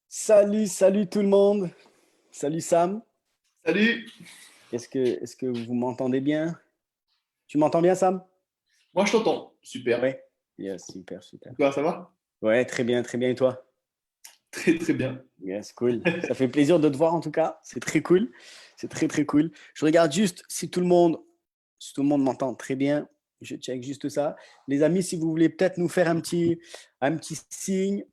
Salut, salut tout le monde. Salut Sam. Salut, Est-ce que vous m'entendez bien? Tu m'entends bien, Sam? moi je t'entends. Super. Ouais. Yes, super, super. Toi, ça va? Ouais, très bien, très bien. Et toi? Très très bien. Yes, cool. Ça fait plaisir de te voir en tout cas. C'est très cool. C'est très, très cool. Je regarde juste si tout le monde m'entend très bien. Je check juste ça. Les amis, si vous voulez peut-être nous faire un petit signe,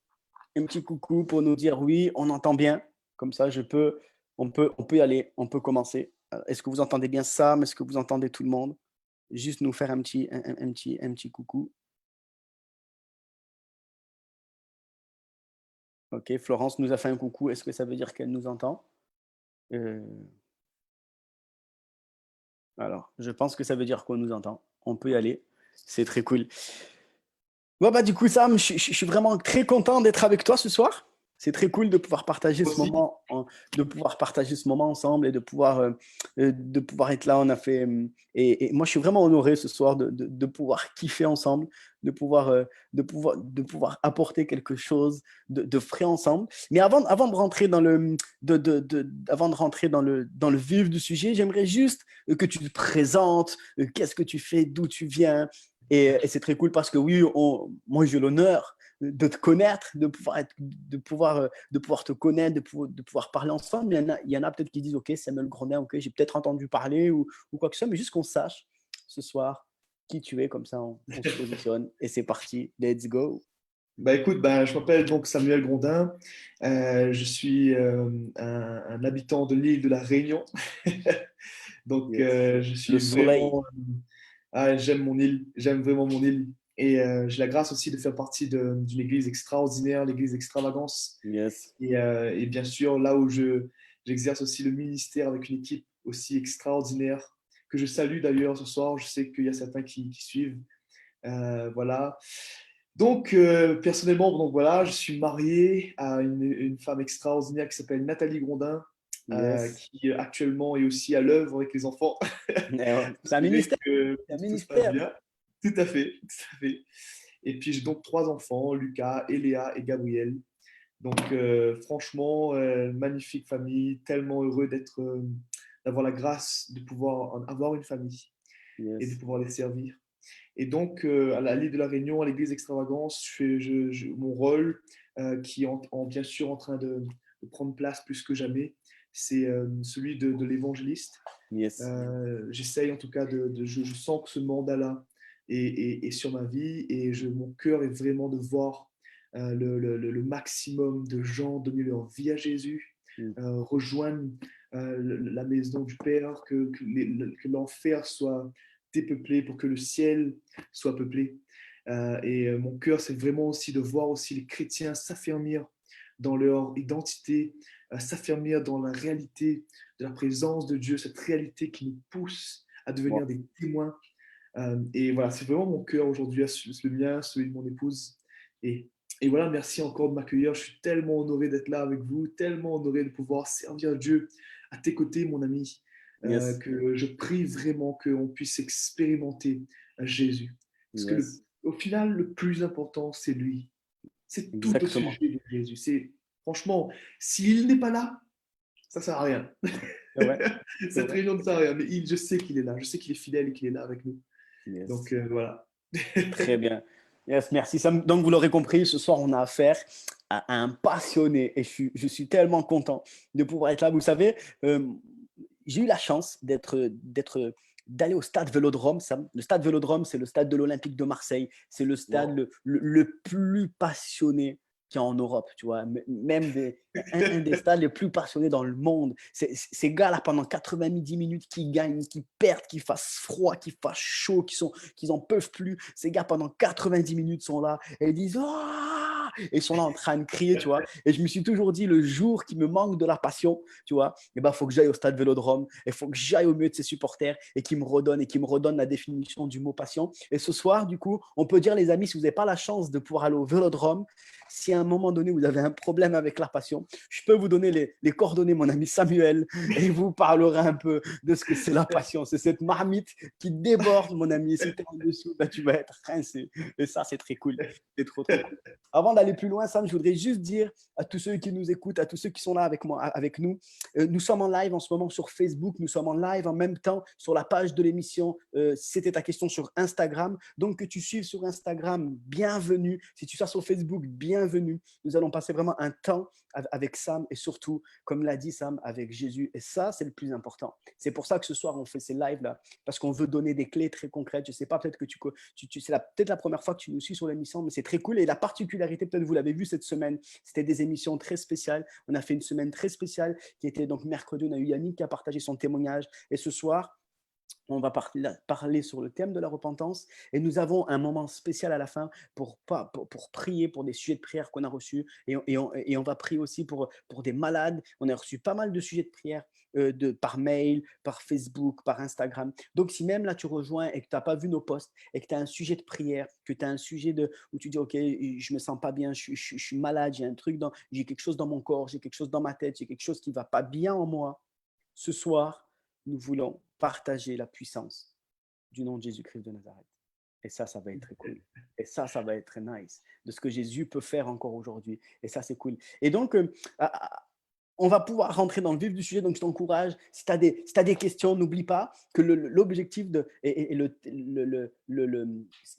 un petit coucou pour nous dire oui, on entend bien. Comme ça, on peut y aller, on peut commencer. Est-ce que vous entendez bien Sam? Est-ce que vous entendez tout le monde? Juste nous faire un petit coucou. Ok, Florence nous a fait un coucou. Est-ce que ça veut dire qu'elle nous entend? Euh, alors, je pense que ça veut dire qu'on nous entend. On peut y aller. C'est très cool. Bon, bah, du coup, Sam, je suis vraiment très content d'être avec toi ce soir. C'est très cool de pouvoir partager ce Aussi. moment, de pouvoir partager ce moment ensemble et de pouvoir être là. On a fait, et moi, je suis vraiment honoré ce soir de pouvoir kiffer ensemble, de pouvoir apporter quelque chose de frais ensemble. Mais avant de rentrer avant de rentrer dans le vif du sujet, j'aimerais juste que tu te présentes, qu'est-ce que tu fais, d'où tu viens. Et c'est très cool parce que oui, moi j'ai l'honneur de te connaître, de pouvoir te connaître, de pouvoir parler ensemble. Il y en a peut-être qui disent, OK, Samuel Grondin, OK, j'ai peut-être entendu parler ou quoi que ce soit, mais juste qu'on sache ce soir qui tu es, comme ça on se positionne et c'est parti, let's go. Bah écoute, bah, je m'appelle donc Samuel Grondin. Je suis un habitant de l'île de la Réunion. Donc Yes. je Le suis soleil. vraiment. J'aime mon île, j'aime vraiment mon île. Et j'ai la grâce aussi de faire partie d'une église extraordinaire, l'église Extravagance. Yes. Et bien sûr, là où j'exerce aussi le ministère avec une équipe aussi extraordinaire, que je salue d'ailleurs ce soir. Je sais qu'il y a certains qui suivent. Voilà. Donc, personnellement, donc voilà, je suis marié à une femme extraordinaire qui s'appelle Nathalie Grondin, Yes. qui actuellement est aussi à l'œuvre avec les enfants, Eh ouais, ce c'est un qui fait ministère. que C'est un tout se passe ministère. bien. Tout à fait, tout à fait. Et puis j'ai donc trois enfants, Lucas, Eléa et Gabriel. Donc, franchement, magnifique famille, tellement heureux d'avoir la grâce de pouvoir avoir une famille et de Yes. pouvoir les servir. Et donc, à l'île de la Réunion, à l'église Extravagance, mon rôle, qui est bien sûr en train de prendre place plus que jamais, c'est celui de l'évangéliste. Yes. J'essaye en tout cas je sens que ce mandat-là est sur ma vie et mon cœur est vraiment de voir le maximum de gens donner leur vie à Jésus, Mm. rejoindre la maison du Père, que l'enfer soit dépeuplé pour que le ciel soit peuplé. Et mon cœur, c'est vraiment aussi de voir aussi les chrétiens s'affermir dans leur identité, s'affermir dans la réalité de la présence de Dieu, cette réalité qui nous pousse à devenir Wow. des témoins. Et voilà, c'est vraiment mon cœur aujourd'hui, le mien, celui de mon épouse. Et, et voilà, merci encore de m'accueillir. Je suis tellement honoré d'être là avec vous, tellement honoré de pouvoir servir Dieu à tes côtés, mon ami, Yes. que je prie vraiment qu'on puisse expérimenter Jésus. Parce que Yes. au final, le plus important, c'est lui. C'est tout au Exactement. sujet de Jésus. Franchement, s'il n'est pas là, ça ne sert à rien. C'est vrai. C'est Cette vrai. réunion ne sert à rien. Mais je sais qu'il est là. Je sais qu'il est fidèle et qu'il est là avec nous. Donc Yes. voilà. Très bien. Yes, merci Sam. Donc, vous l'aurez compris, ce soir, on a affaire à un passionné et je suis tellement content de pouvoir être là. Vous savez, j'ai eu la chance d'aller au stade Vélodrome. Sam. Le stade Vélodrome, c'est le stade de l'Olympique de Marseille. C'est le stade Wow. le plus passionné qu'il y a en Europe, tu vois. Même un des stades les plus passionnés dans le monde. Ces gars-là, pendant 90 minutes, qui gagnent, qui perdent, qui fassent froid, qui fassent chaud, qu'ils n'en peuvent plus. Ces gars, pendant 90 minutes, sont là et ils disent «Ah!» et ils sont là en train de crier, tu vois. Et je me suis toujours dit, le jour qui me manque de la passion, tu vois, il faut que j'aille au stade Vélodrome, il faut que j'aille au milieu de ses supporters et qui me redonne la définition du mot passion. Et ce soir, du coup, on peut dire, les amis, si vous n'avez pas la chance de pouvoir aller au Vélodrome, si à un moment donné, vous avez un problème avec la passion, je peux vous donner les coordonnées, mon ami Samuel, et il vous parlera un peu de ce que c'est la passion. C'est cette marmite qui déborde, mon ami. Si tu es en dessous, tu vas être rincé. Et ça, c'est très cool. C'est trop, trop cool. Avant d'aller plus loin, Sam, je voudrais juste dire à tous ceux qui nous écoutent, à tous ceux qui sont là avec moi, avec nous, nous sommes en live en ce moment sur Facebook, nous sommes en live en même temps sur la page de l'émission. Si c'était ta question, sur Instagram. Donc, que tu suives sur Instagram, bienvenue. Si tu sois sur Facebook, bienvenue. Nous allons passer vraiment un temps avec Sam et surtout, comme l'a dit Sam, avec Jésus. Et ça, c'est le plus important. C'est pour ça que ce soir, on fait ces lives-là, parce qu'on veut donner des clés très concrètes. Je ne sais pas, peut-être que c'est peut-être la première fois que tu nous suis sur l'émission, mais c'est très cool. Et la particularité, peut-être vous l'avez vu cette semaine, c'était des émissions très spéciales. On a fait une semaine très spéciale qui était donc mercredi. On a eu Yannick qui a partagé son témoignage. Et ce soir, on va parler sur le thème de la repentance et nous avons un moment spécial à la fin pour prier pour des sujets de prière qu'on a reçus et on va prier aussi pour des malades. On a reçu pas mal de sujets de prière par mail, par Facebook, par Instagram. Donc, si même là tu rejoins et que tu n'as pas vu nos posts et que tu as un sujet de prière, que tu as un sujet où tu dis ok, je me sens pas bien, je suis malade, j'ai quelque chose dans mon corps, j'ai quelque chose dans ma tête, j'ai quelque chose qui va pas bien en moi, ce soir, nous voulons partager la puissance du nom de Jésus-Christ de Nazareth. Et ça va être très cool. Et ça va être très nice. De ce que Jésus peut faire encore aujourd'hui. Et ça, c'est cool. Et donc, on va pouvoir rentrer dans le vif du sujet. Donc, je t'encourage. Si tu as des questions, n'oublie pas que l'objectif et ce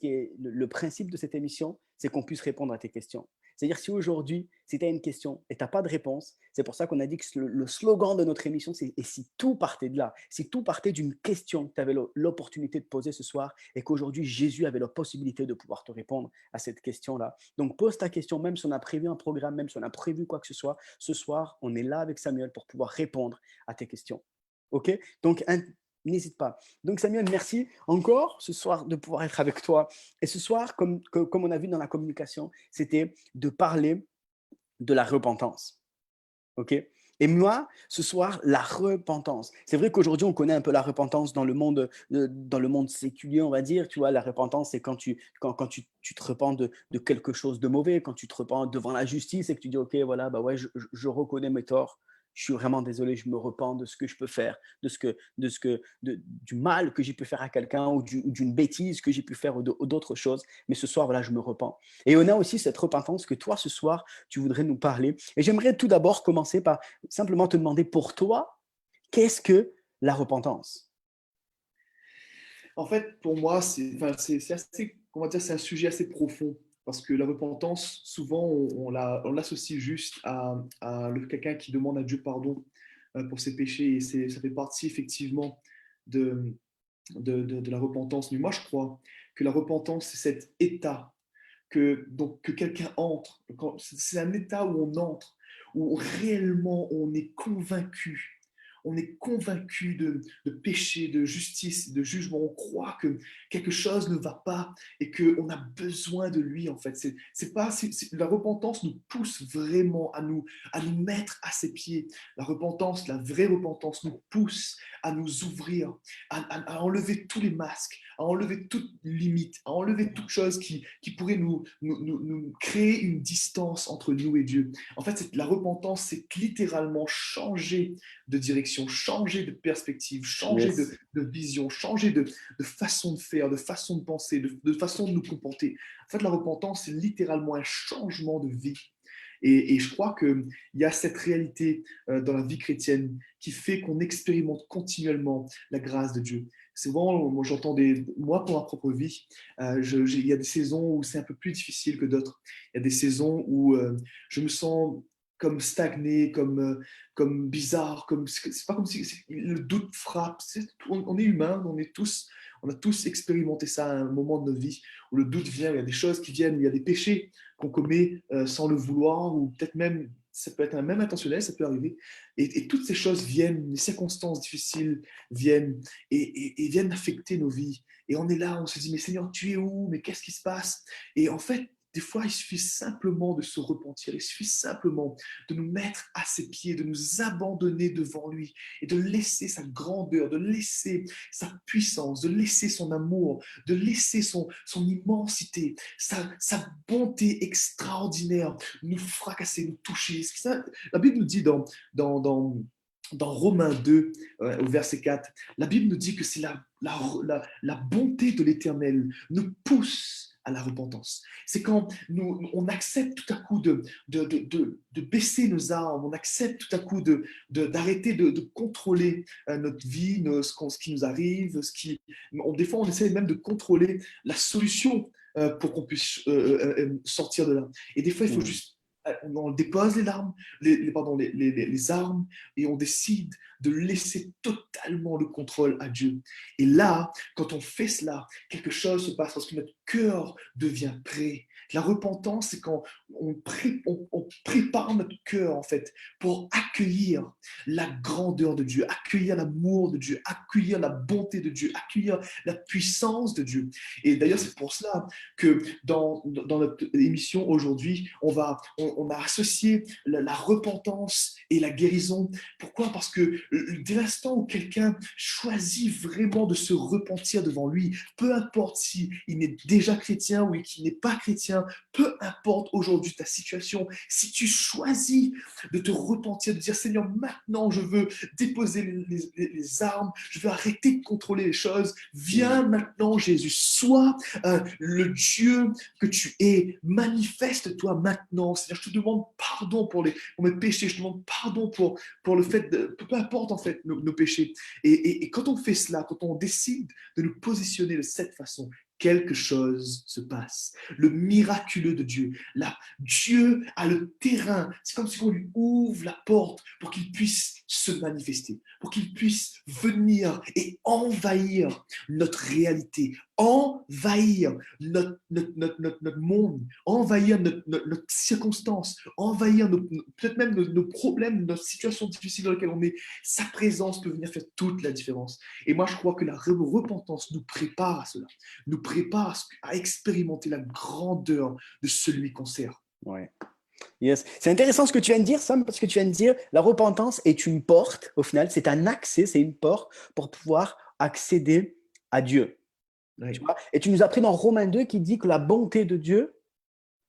qui est le principe de cette émission, c'est qu'on puisse répondre à tes questions. C'est-à-dire, si aujourd'hui, si tu as une question et tu n'as pas de réponse, c'est pour ça qu'on a dit que le slogan de notre émission, c'est « Et si tout partait de là ?» Si tout partait d'une question que tu avais l'opportunité de poser ce soir et qu'aujourd'hui, Jésus avait la possibilité de pouvoir te répondre à cette question-là. Donc, pose ta question, même si on a prévu un programme, même si on a prévu quoi que ce soit. Ce soir, on est là avec Samuel pour pouvoir répondre à tes questions. OK? Donc, n'hésite pas. Donc, Samuel, merci encore ce soir de pouvoir être avec toi. Et ce soir, comme on a vu dans la communication, c'était de parler de la repentance. OK? Et moi, ce soir, la repentance. C'est vrai qu'aujourd'hui, on connaît un peu la repentance dans le monde séculier, on va dire. Tu vois, la repentance, c'est quand quand tu te repens de quelque chose de mauvais, quand tu te repens devant la justice et que tu dis, OK, voilà, bah ouais, je reconnais mes torts. Je suis vraiment désolé, je me repens de ce que je peux faire, du mal que j'ai pu faire à quelqu'un ou d'une bêtise que j'ai pu faire ou d'autres choses. Mais ce soir, voilà, je me repens. Et on a aussi cette repentance que toi, ce soir, tu voudrais nous parler. Et j'aimerais tout d'abord commencer par simplement te demander pour toi, qu'est-ce que la repentance? En fait, pour moi, c'est assez, comment dire, c'est un sujet assez profond parce que la repentance, souvent, on l'associe juste à quelqu'un qui demande à Dieu pardon pour ses péchés et ça fait partie effectivement de, de la repentance. Mais moi, je crois que la repentance, c'est cet état que quelqu'un entre. C'est un état où on entre, où réellement on est convaincu, on est convaincu de péché, de justice, de jugement. On croit que quelque chose ne va pas et qu'on a besoin de lui, en fait. La repentance nous pousse vraiment à nous mettre à ses pieds. La repentance, la vraie repentance nous pousse à nous ouvrir, à enlever tous les masques, à enlever toute limite, à enlever toute chose qui pourrait nous créer une distance entre nous et Dieu. En fait, la repentance, c'est littéralement changer de direction, changer de perspective, changer Yes. de vision, changer de façon de faire, de façon de penser, de façon de nous comporter. En fait, la repentance, c'est littéralement un changement de vie. Et je crois qu'il y a cette réalité dans la vie chrétienne qui fait qu'on expérimente continuellement la grâce de Dieu. Souvent, moi, pour ma propre vie, il y a des saisons où c'est un peu plus difficile que d'autres. Il y a des saisons où je me sens comme stagné, comme bizarre, c'est pas comme si le doute frappe. On est humain, on a tous expérimenté ça à un moment de notre vie où le doute vient, il y a des choses qui viennent, il y a des péchés qu'on commet sans le vouloir, ou peut-être même, ça peut être même intentionnel, ça peut arriver. Et toutes ces choses viennent, les circonstances difficiles viennent et viennent affecter nos vies. Et on est là, on se dit, mais Seigneur, tu es où? Mais qu'est-ce qui se passe? Et en fait, des fois, il suffit simplement de se repentir, il suffit simplement de nous mettre à ses pieds, de nous abandonner devant lui et de laisser sa grandeur, de laisser sa puissance, de laisser son amour, de laisser son immensité, sa bonté extraordinaire nous fracasser, nous toucher. La Bible nous dit dans, dans, dans Romains 2, au verset 4, la Bible nous dit que c'est la bonté de l'Éternel nous pousse à la repentance. C'est quand on accepte tout à coup de baisser nos armes, on accepte tout à coup d'arrêter de contrôler notre vie, ce qui nous arrive, des fois on essaie même de contrôler la solution pour qu'on puisse sortir de là. Et des fois, il faut Mm. juste on dépose les larmes, pardon, les armes et on décide de laisser totalement le contrôle à Dieu. Et là, quand on fait cela, quelque chose se passe parce que notre cœur devient prêt. La repentance, c'est quand on prépare notre cœur, en fait, pour accueillir la grandeur de Dieu, accueillir l'amour de Dieu, accueillir la bonté de Dieu, accueillir la puissance de Dieu. Et d'ailleurs, c'est pour cela que dans notre émission aujourd'hui, on a associé la repentance et la guérison. Pourquoi? Parce que dès l'instant où quelqu'un choisit vraiment de se repentir devant lui, peu importe s'il est déjà chrétien ou qu'il n'est pas chrétien, peu importe aujourd'hui ta situation, si tu choisis de te repentir, de dire Seigneur, maintenant je veux déposer les armes, je veux arrêter de contrôler les choses, viens maintenant Jésus, sois le Dieu que tu es, manifeste-toi maintenant. Seigneur, je te demande pardon pour mes péchés, je te demande pardon pour le fait peu importe en fait nos péchés. Et quand on fait cela, quand on décide de nous positionner de cette façon, quelque chose se passe. Le miraculeux de Dieu. Là, Dieu a le terrain. C'est comme si on lui ouvre la porte pour qu'il puisse se manifester, pour qu'il puisse venir et envahir notre réalité, envahir notre monde, envahir notre circonstance, envahir peut-être même nos problèmes, notre situation difficile dans laquelle on est. Sa présence peut venir faire toute la différence. Et moi, je crois que la repentance nous prépare à cela, nous prépare à expérimenter la grandeur de celui qu'on sert. Ouais. Yes. C'est intéressant ce que tu viens de dire, Sam, parce que tu viens de dire la repentance est une porte, au final, c'est un accès, c'est une porte pour pouvoir accéder à Dieu. Tu Oui. vois? Et tu nous as pris dans Romains 2 qui dit que la bonté de Dieu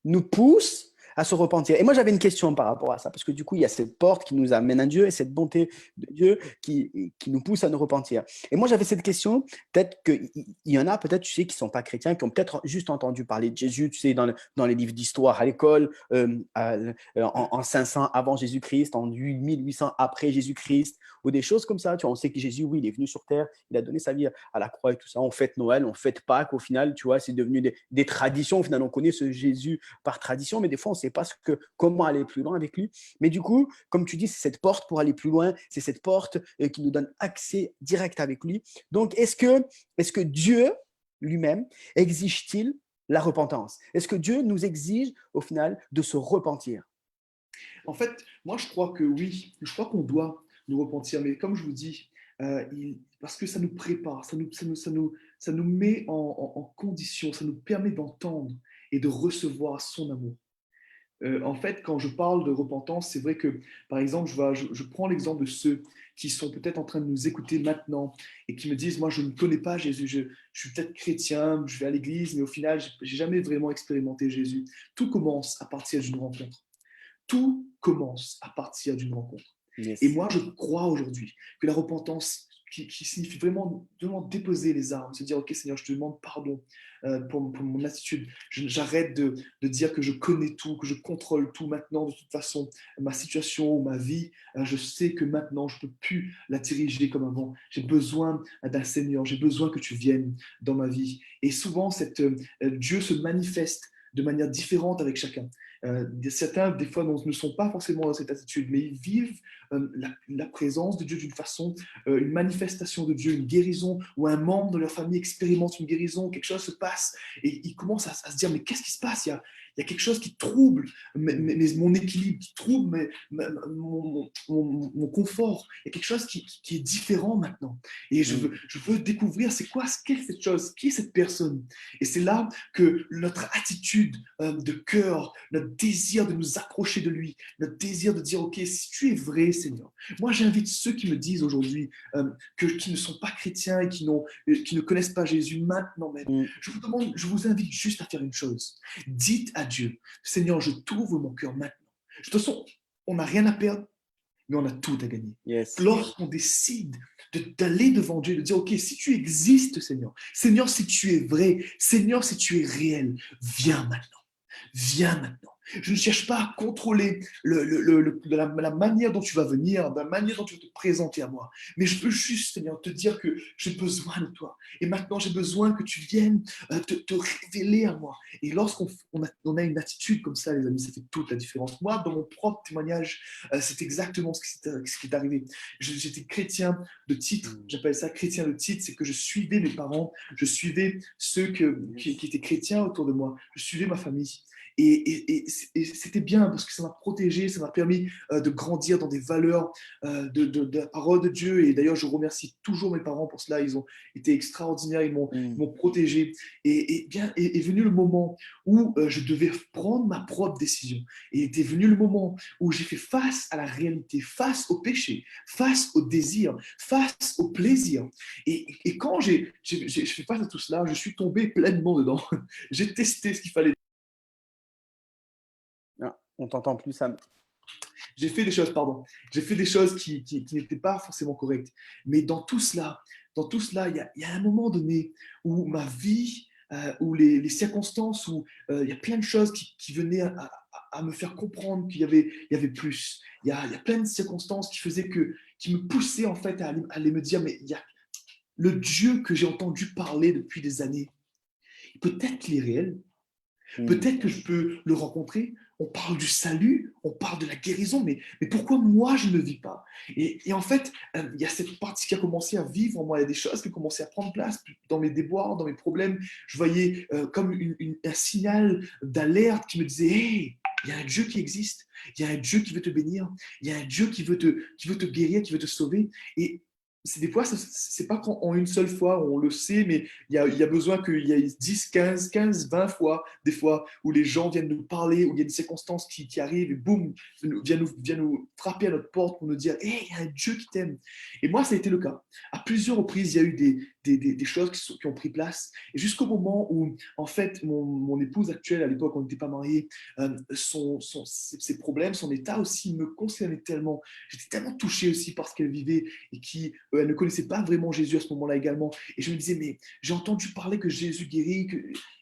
nous pousse à se repentir. Et moi, j'avais une question par rapport à ça, parce que du coup, il y a cette porte qui nous amène à Dieu et cette bonté de Dieu qui nous pousse à nous repentir. Et moi, j'avais cette question, peut-être qu'il y en a, peut-être, tu sais, qui ne sont pas chrétiens, qui ont peut-être juste entendu parler de Jésus, tu sais, dans les livres d'histoire à l'école, en 500 avant Jésus-Christ, en 1800 après Jésus-Christ, ou des choses comme ça. Tu vois, on sait que Jésus, oui, il est venu sur terre, il a donné sa vie à la croix et tout ça. On fête Noël, on fête Pâques, au final, tu vois, c'est devenu des traditions. Au final, on connaît ce Jésus par tradition, mais des fois, on ne sait pas comment aller plus loin avec lui. Mais du coup, comme tu dis, c'est cette porte pour aller plus loin, c'est cette porte qui nous donne accès direct avec lui. Donc, est-ce que Dieu lui-même exige-t-il la repentance? Est-ce que Dieu nous exige, au final, de se repentir? En fait, moi, je crois que oui, je crois qu'on doit nous repentir. Mais comme je vous dis, parce que ça nous prépare, ça nous met en condition, ça nous permet d'entendre et de recevoir son amour. En fait, quand je parle de repentance, c'est vrai que, par exemple, je prends l'exemple de ceux qui sont peut-être en train de nous écouter maintenant et qui me disent, moi, je ne connais pas Jésus, je suis peut-être chrétien, je vais à l'église, mais au final, je n'ai jamais vraiment expérimenté Jésus. Tout commence à partir d'une rencontre. Tout commence à partir d'une rencontre. Et Yes. moi, je crois aujourd'hui que la repentance, qui signifie vraiment, vraiment déposer les armes, se dire, OK Seigneur, je te demande pardon pour mon attitude. J'arrête de dire que je connais tout, que je contrôle tout maintenant. De toute façon, ma situation ou ma vie, je sais que maintenant, je ne peux plus la diriger comme avant. J'ai besoin d'un Seigneur, j'ai besoin que tu viennes dans ma vie. Et souvent, Dieu se manifeste de manière différente avec chacun. Certains, des fois, ne sont pas forcément dans cette attitude, mais ils vivent la présence de Dieu d'une façon, une manifestation de Dieu, une guérison, ou un membre de leur famille expérimente une guérison, quelque chose se passe, et ils commencent à se dire, mais qu'est-ce qui se passe? Il y a quelque chose qui trouble mon équilibre, qui trouble mon confort. Il y a quelque chose qui est différent maintenant. Et je veux découvrir, qu'est cette chose? Qui est cette personne? Et c'est là que notre attitude de cœur, notre désir de nous approcher de lui, notre désir de dire, OK, si tu es vrai, Seigneur. Moi, j'invite ceux qui me disent aujourd'hui qui ne sont pas chrétiens et qui ne connaissent pas Jésus maintenant même. Mm. Je vous invite juste à faire une chose. Dites à Dieu, Seigneur, je t'ouvre mon cœur maintenant. De toute façon, on n'a rien à perdre, mais on a tout à gagner. Yes. Lorsqu'on décide d'aller devant Dieu, de dire, OK, si tu existes, Seigneur, Seigneur, si tu es vrai, Seigneur, si tu es réel, viens maintenant. Viens maintenant. Je ne cherche pas à contrôler la manière dont tu vas venir, la manière dont tu vas te présenter à moi. Mais je peux juste, Seigneur, te dire que j'ai besoin de toi. Et maintenant, j'ai besoin que tu viennes te révéler à moi. Et lorsqu'on on a une attitude comme ça, les amis, ça fait toute la différence. Moi, dans mon propre témoignage, c'est exactement ce qui est arrivé. J'étais chrétien de titre. J'appelle ça chrétien de titre. C'est que je suivais mes parents, je suivais ceux qui étaient chrétiens autour de moi. Je suivais ma famille. Et c'était bien parce que ça m'a protégé, ça m'a permis de grandir dans des valeurs de la parole de Dieu. Et d'ailleurs, je remercie toujours mes parents pour cela. Ils ont été extraordinaires, ils m'ont protégé. Et bien est venu le moment où je devais prendre ma propre décision. Et était venu le moment où j'ai fait face à la réalité, face au péché, face au désir, face au plaisir. Et quand j'ai fait face à tout cela, je suis tombé pleinement dedans. J'ai testé ce qu'il fallait. Ah, on t'entend plus, Sam. J'ai fait des choses, pardon. J'ai fait des choses qui n'étaient pas forcément correctes. Mais dans tout cela, il y a un moment donné où ma vie, où les circonstances, où il y a plein de choses qui venaient à me faire comprendre il y avait plus. Il y a plein de circonstances qui me poussaient en fait à aller me dire, mais il y a le Dieu que j'ai entendu parler depuis des années. Peut-être qu'il est réel, peut-être que je peux le rencontrer. On parle du salut, on parle de la guérison, mais pourquoi moi je ne le vis pas? Et en fait, il y a cette partie qui a commencé à vivre en moi. Il y a des choses qui ont commencé à prendre place dans mes déboires, dans mes problèmes. Je voyais comme un signal d'alerte qui me disait, hey, il y a un Dieu qui existe, il y a un Dieu qui veut te bénir, il y a un Dieu qui veut te guérir, qui veut te sauver. Et c'est des fois, c'est pas qu'en une seule fois, on le sait, mais il y a besoin qu'il y ait 10, 15, 20 fois, des fois, où les gens viennent nous parler, où il y a des circonstances qui arrivent et boum, viennent nous frapper à notre porte pour nous dire, hey, il y a un Dieu qui t'aime. Et moi, ça a été le cas. À plusieurs reprises, il y a eu des choses qui ont pris place. Et jusqu'au moment où, en fait, mon épouse actuelle, à l'époque, on n'était pas mariés, ses problèmes, son état aussi me concernait tellement. J'étais tellement touché aussi par ce qu'elle vivait et elle ne connaissait pas vraiment Jésus à ce moment-là également. Et je me disais, mais j'ai entendu parler que Jésus guérit.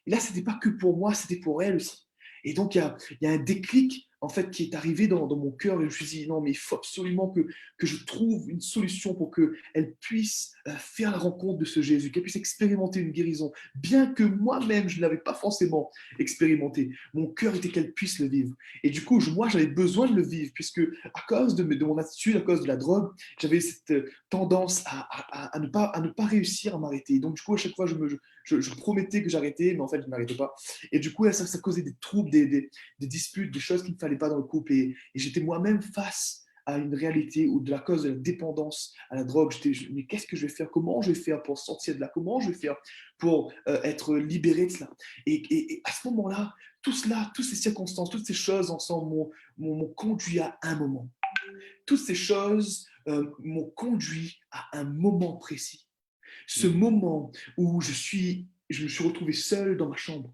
Et là, ce n'était pas que pour moi, c'était pour elle aussi. Et donc, il y a un déclic en fait, qui est arrivé dans mon cœur et je me suis dit, non, mais il faut absolument que je trouve une solution pour qu'elle puisse faire la rencontre de ce Jésus, qu'elle puisse expérimenter une guérison, bien que moi-même, je ne l'avais pas forcément expérimenté. Mon cœur était qu'elle puisse le vivre. Et du coup, moi, j'avais besoin de le vivre, puisque à cause de mon attitude, à cause de la drogue, j'avais cette tendance à ne pas réussir à m'arrêter. Donc, du coup, à chaque fois, je promettais que j'arrêtais, mais en fait, je n'arrêtais pas. Et du coup, ça causait des troubles, des disputes, des choses qu'il ne fallait pas dans le couple. Et j'étais moi-même face à une réalité ou de la cause de la dépendance à la drogue. Mais qu'est-ce que je vais faire? Comment je vais faire pour sortir de là? Comment je vais faire pour être libéré de cela? Et à ce moment-là, tout cela, toutes ces circonstances, toutes ces choses ensemble m'ont conduit à un moment. Toutes ces choses m'ont conduit à un moment précis. Ce moment où je me suis retrouvé seul dans ma chambre.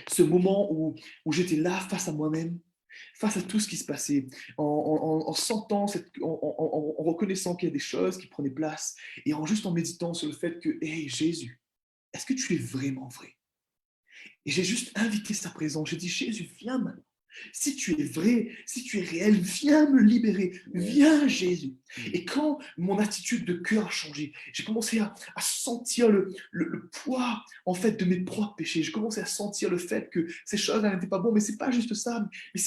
Ce moment où j'étais là face à moi-même, face à tout ce qui se passait, en sentant, en reconnaissant qu'il y a des choses qui prenaient place et juste en méditant sur le fait que, hey Jésus, est-ce que tu es vraiment vrai? Et j'ai juste invité sa présence. J'ai dit, Jésus, viens maintenant. Si tu es vrai, si tu es réel, viens me libérer. Viens, Jésus. Et quand mon attitude de cœur a changé, j'ai commencé à sentir le poids en fait de mes propres péchés. J'ai commencé à sentir le fait que ces choses-là n'étaient pas bonnes. Mais c'est pas juste ça. Mais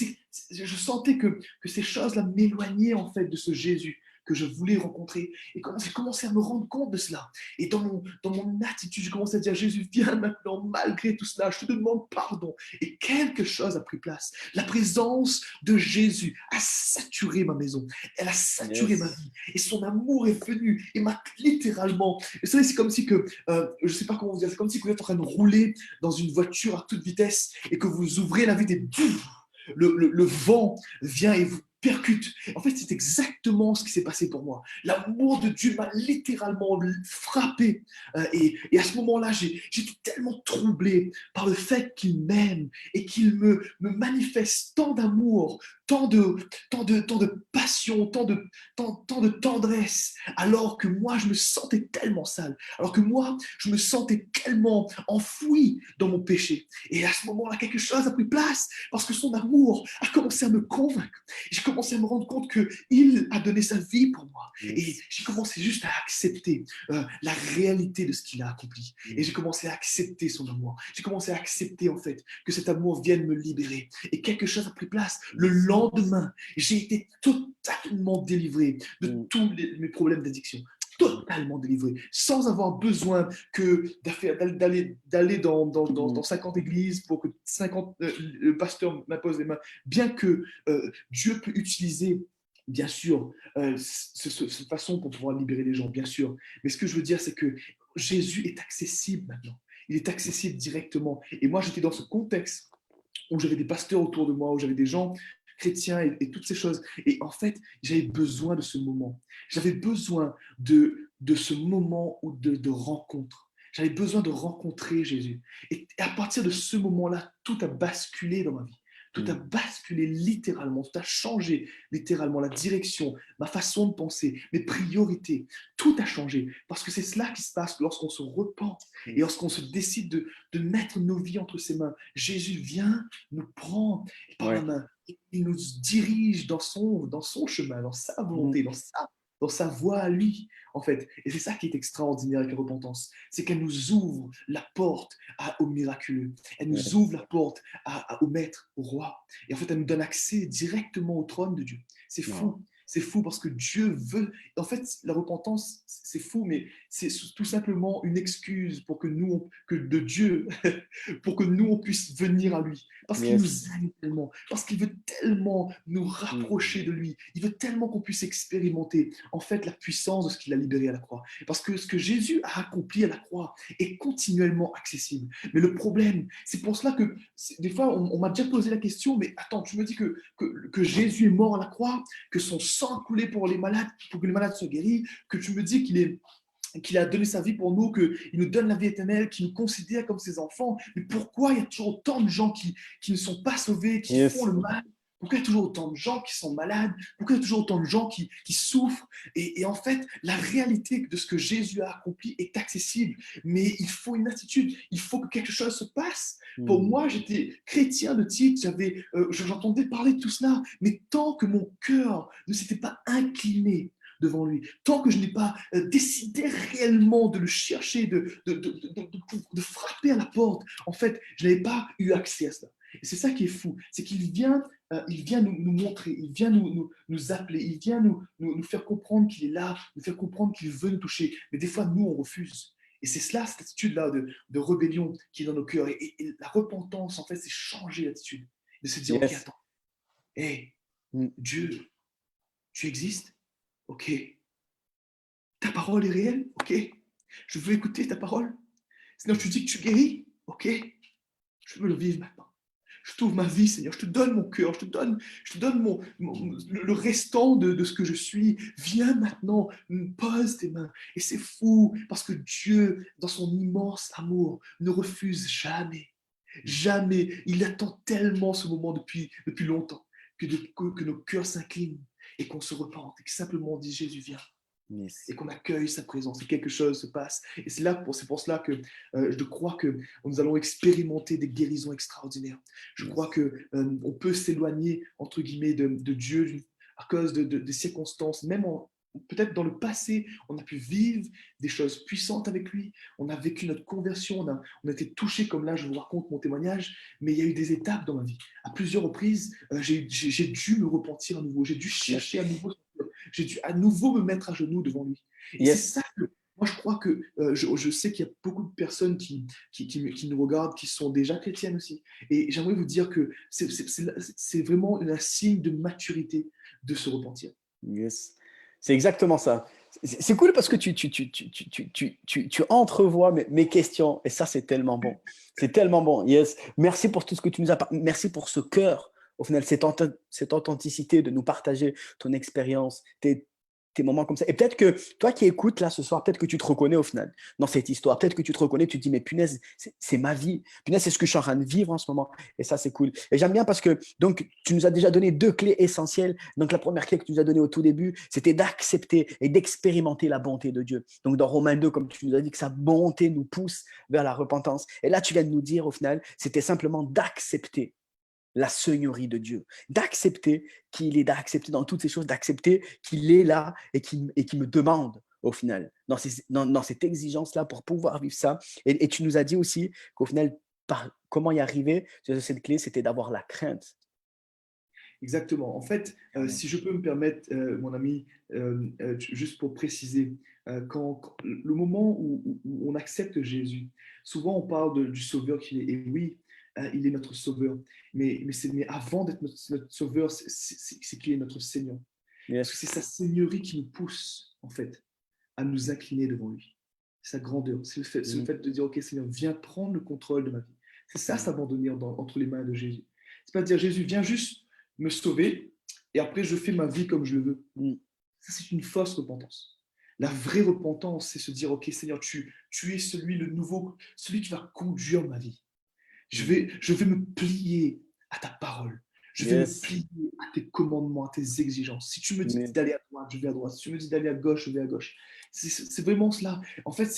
je sentais que ces choses-là m'éloignaient en fait de ce Jésus que je voulais rencontrer. Et j'ai commencé à me rendre compte de cela. Et dans mon attitude, j'ai commencé à dire, Jésus, viens maintenant, malgré tout cela, je te demande pardon. Et quelque chose a pris place. La présence de Jésus a saturé ma maison. Elle a saturé ma vie. Et son amour est venu et m'a littéralement... Vous savez, c'est comme si que, je ne sais pas comment vous dire, c'est comme si vous êtes en train de rouler dans une voiture à toute vitesse et que vous ouvrez la vitre et le vent vient et vous percute. En fait, c'est exactement ce qui s'est passé pour moi. L'amour de Dieu m'a littéralement frappé. Et à ce moment-là, j'étais tellement troublé par le fait qu'il m'aime et qu'il me manifeste tant d'amour, tant de passion, tant de tendresse, alors que moi, je me sentais tellement sale, alors que moi, je me sentais tellement enfoui dans mon péché. Et à ce moment-là, quelque chose a pris place parce que son amour a commencé à me convaincre. J'ai commencé à me rendre compte qu'il a donné sa vie pour moi. Et j'ai commencé juste à accepter la réalité de ce qu'il a accompli. Et j'ai commencé à accepter son amour. J'ai commencé à accepter en fait que cet amour vienne me libérer. Et quelque chose a pris place. Le lendemain, j'ai été totalement délivré de tous mes problèmes d'addiction. Totalement délivré, sans avoir besoin d'aller dans 50 églises pour que 50 le pasteur m'impose les mains. Bien que Dieu peut utiliser, bien sûr, cette façon pour pouvoir libérer les gens, bien sûr. Mais ce que je veux dire, c'est que Jésus est accessible maintenant. Il est accessible directement. Et moi, j'étais dans ce contexte où j'avais des pasteurs autour de moi, où j'avais des gens chrétiens et toutes ces choses. Et en fait, j'avais besoin de ce moment. J'avais besoin de ce moment de rencontre. J'avais besoin de rencontrer Jésus. Et à partir de ce moment-là, tout a basculé dans ma vie. Tout a basculé littéralement, tout a changé littéralement, la direction, ma façon de penser, mes priorités. Tout a changé parce que c'est cela qui se passe lorsqu'on se repent et lorsqu'on se décide de mettre nos vies entre ses mains. Jésus vient nous prendre par la main. Il nous dirige dans son chemin, dans sa volonté, dans sa voie à lui, en fait. Et c'est ça qui est extraordinaire avec la repentance. C'est qu'elle nous ouvre la porte au miraculeux. Elle nous ouvre la porte au maître, au roi. Et en fait, elle nous donne accès directement au trône de Dieu. C'est fou. C'est fou parce que Dieu veut... En fait, la repentance, c'est fou, mais c'est tout simplement une excuse pour que nous, de Dieu, pour que nous, on puisse venir à lui. Parce qu'il nous aime tellement. Parce qu'il veut tellement nous rapprocher de lui. Il veut tellement qu'on puisse expérimenter, en fait, la puissance de ce qu'il a libéré à la croix. Parce que ce que Jésus a accompli à la croix est continuellement accessible. Mais le problème, c'est pour cela que, des fois, on m'a déjà posé la question, mais attends, tu me dis que Jésus est mort à la croix, que son sang a coulé pour les malades, pour que les malades soient guéris, que tu me dis qu'il a donné sa vie pour nous, qu'il nous donne la vie éternelle, qu'il nous considère comme ses enfants. Mais pourquoi il y a toujours autant de gens qui ne sont pas sauvés, qui font le mal? Pourquoi il y a toujours autant de gens qui sont malades? Pourquoi il y a toujours autant de gens qui souffrent? Et en fait, la réalité de ce que Jésus a accompli est accessible. Mais il faut une attitude, il faut que quelque chose se passe. Pour moi, j'étais chrétien de titre, j'entendais parler de tout cela, mais tant que mon cœur ne s'était pas incliné devant lui, tant que je n'ai pas décidé réellement de le chercher, de frapper à la porte, en fait, je n'avais pas eu accès à cela. Et c'est ça qui est fou, c'est qu'il vient, nous montrer, il vient nous appeler, il vient nous faire comprendre qu'il est là, nous faire comprendre qu'il veut nous toucher. Mais des fois, nous, on refuse. Et c'est cela, cette attitude-là de rébellion qui est dans nos cœurs. Et la repentance, en fait, c'est changer l'attitude. De se dire, ok, attends, hey, Dieu, tu existes? Ok. Ta parole est réelle? Ok. Je veux écouter ta parole. Seigneur, tu dis que tu guéris? Ok. Je veux le vivre maintenant. Je t'ouvre ma vie, Seigneur. Je te donne mon cœur. Je te donne le restant de ce que je suis. Viens maintenant, pose tes mains. Et c'est fou parce que Dieu, dans son immense amour, ne refuse jamais. Jamais. Il attend tellement ce moment depuis longtemps que nos cœurs s'inclinent et qu'on se repente et que simplement on dit Jésus, viens Yes. et qu'on accueille sa présence et quelque chose se passe. Et c'est pour cela que je crois que nous allons expérimenter des guérisons extraordinaires. Je crois que on peut s'éloigner, entre guillemets, de Dieu à cause des circonstances, même peut-être dans le passé, on a pu vivre des choses puissantes avec lui, on a vécu notre conversion, on a été touché, comme là je vous raconte mon témoignage, mais il y a eu des étapes dans ma vie. À plusieurs reprises, j'ai dû me repentir à nouveau, j'ai dû chercher à nouveau, j'ai dû à nouveau me mettre à genoux devant lui. Et c'est Yes. ça que moi je crois que je sais qu'il y a beaucoup de personnes qui nous regardent, qui sont déjà chrétiennes aussi. Et j'aimerais vous dire que c'est vraiment un signe de maturité de se repentir. Yes. C'est exactement ça. C'est cool parce que tu entrevois mes questions et ça, c'est tellement bon. C'est tellement bon. Yes. Merci pour tout ce que tu nous as parlé. Merci pour ce cœur, au final, cette authenticité de nous partager ton expérience, tes moments comme ça. Et peut-être que toi qui écoutes là ce soir, peut-être que tu te reconnais au final dans cette histoire. Peut-être que tu te reconnais, tu te dis, mais punaise, c'est ma vie. Punaise, c'est ce que je suis en train de vivre en ce moment. Et ça, c'est cool. Et j'aime bien parce que donc, tu nous as déjà donné 2 clés essentielles. Donc, la première clé que tu nous as donnée au tout début, c'était d'accepter et d'expérimenter la bonté de Dieu. Donc, dans Romains 2, comme tu nous as dit, que sa bonté nous pousse vers la repentance. Et là, tu viens de nous dire, au final, c'était simplement d'accepter la seigneurie de Dieu, d'accepter qu'il est, d'accepter dans toutes ces choses, d'accepter qu'il est là et qu'il me demande au final, dans cette exigence-là pour pouvoir vivre ça. Et tu nous as dit aussi qu'au final, comment y arriver, cette clé, c'était d'avoir la crainte. Exactement. En fait, si je peux me permettre, mon ami, juste pour préciser, le moment où on accepte Jésus, souvent on parle du Sauveur qu'il est. Et oui, il est notre Sauveur. Mais avant d'être notre Sauveur, c'est qu'il est notre Seigneur. Parce que Yes. c'est sa Seigneurie qui nous pousse, en fait, à nous incliner devant lui. Sa grandeur. C'est le fait de dire, OK, Seigneur, viens prendre le contrôle de ma vie. C'est ça, s'abandonner entre les mains de Jésus. C'est pas dire, Jésus, viens juste me sauver et après je fais ma vie comme je le veux. Mm. Ça, c'est une fausse repentance. La vraie repentance, c'est se dire, OK, Seigneur, tu es celui qui va conduire ma vie. Je vais me plier à ta parole. Je vais me Yes. plier à tes commandements, à tes exigences. Si tu me dis Mais- d'aller à droite, je vais à droite. Si tu me dis d'aller à gauche, je vais à gauche. C'est vraiment cela. En fait,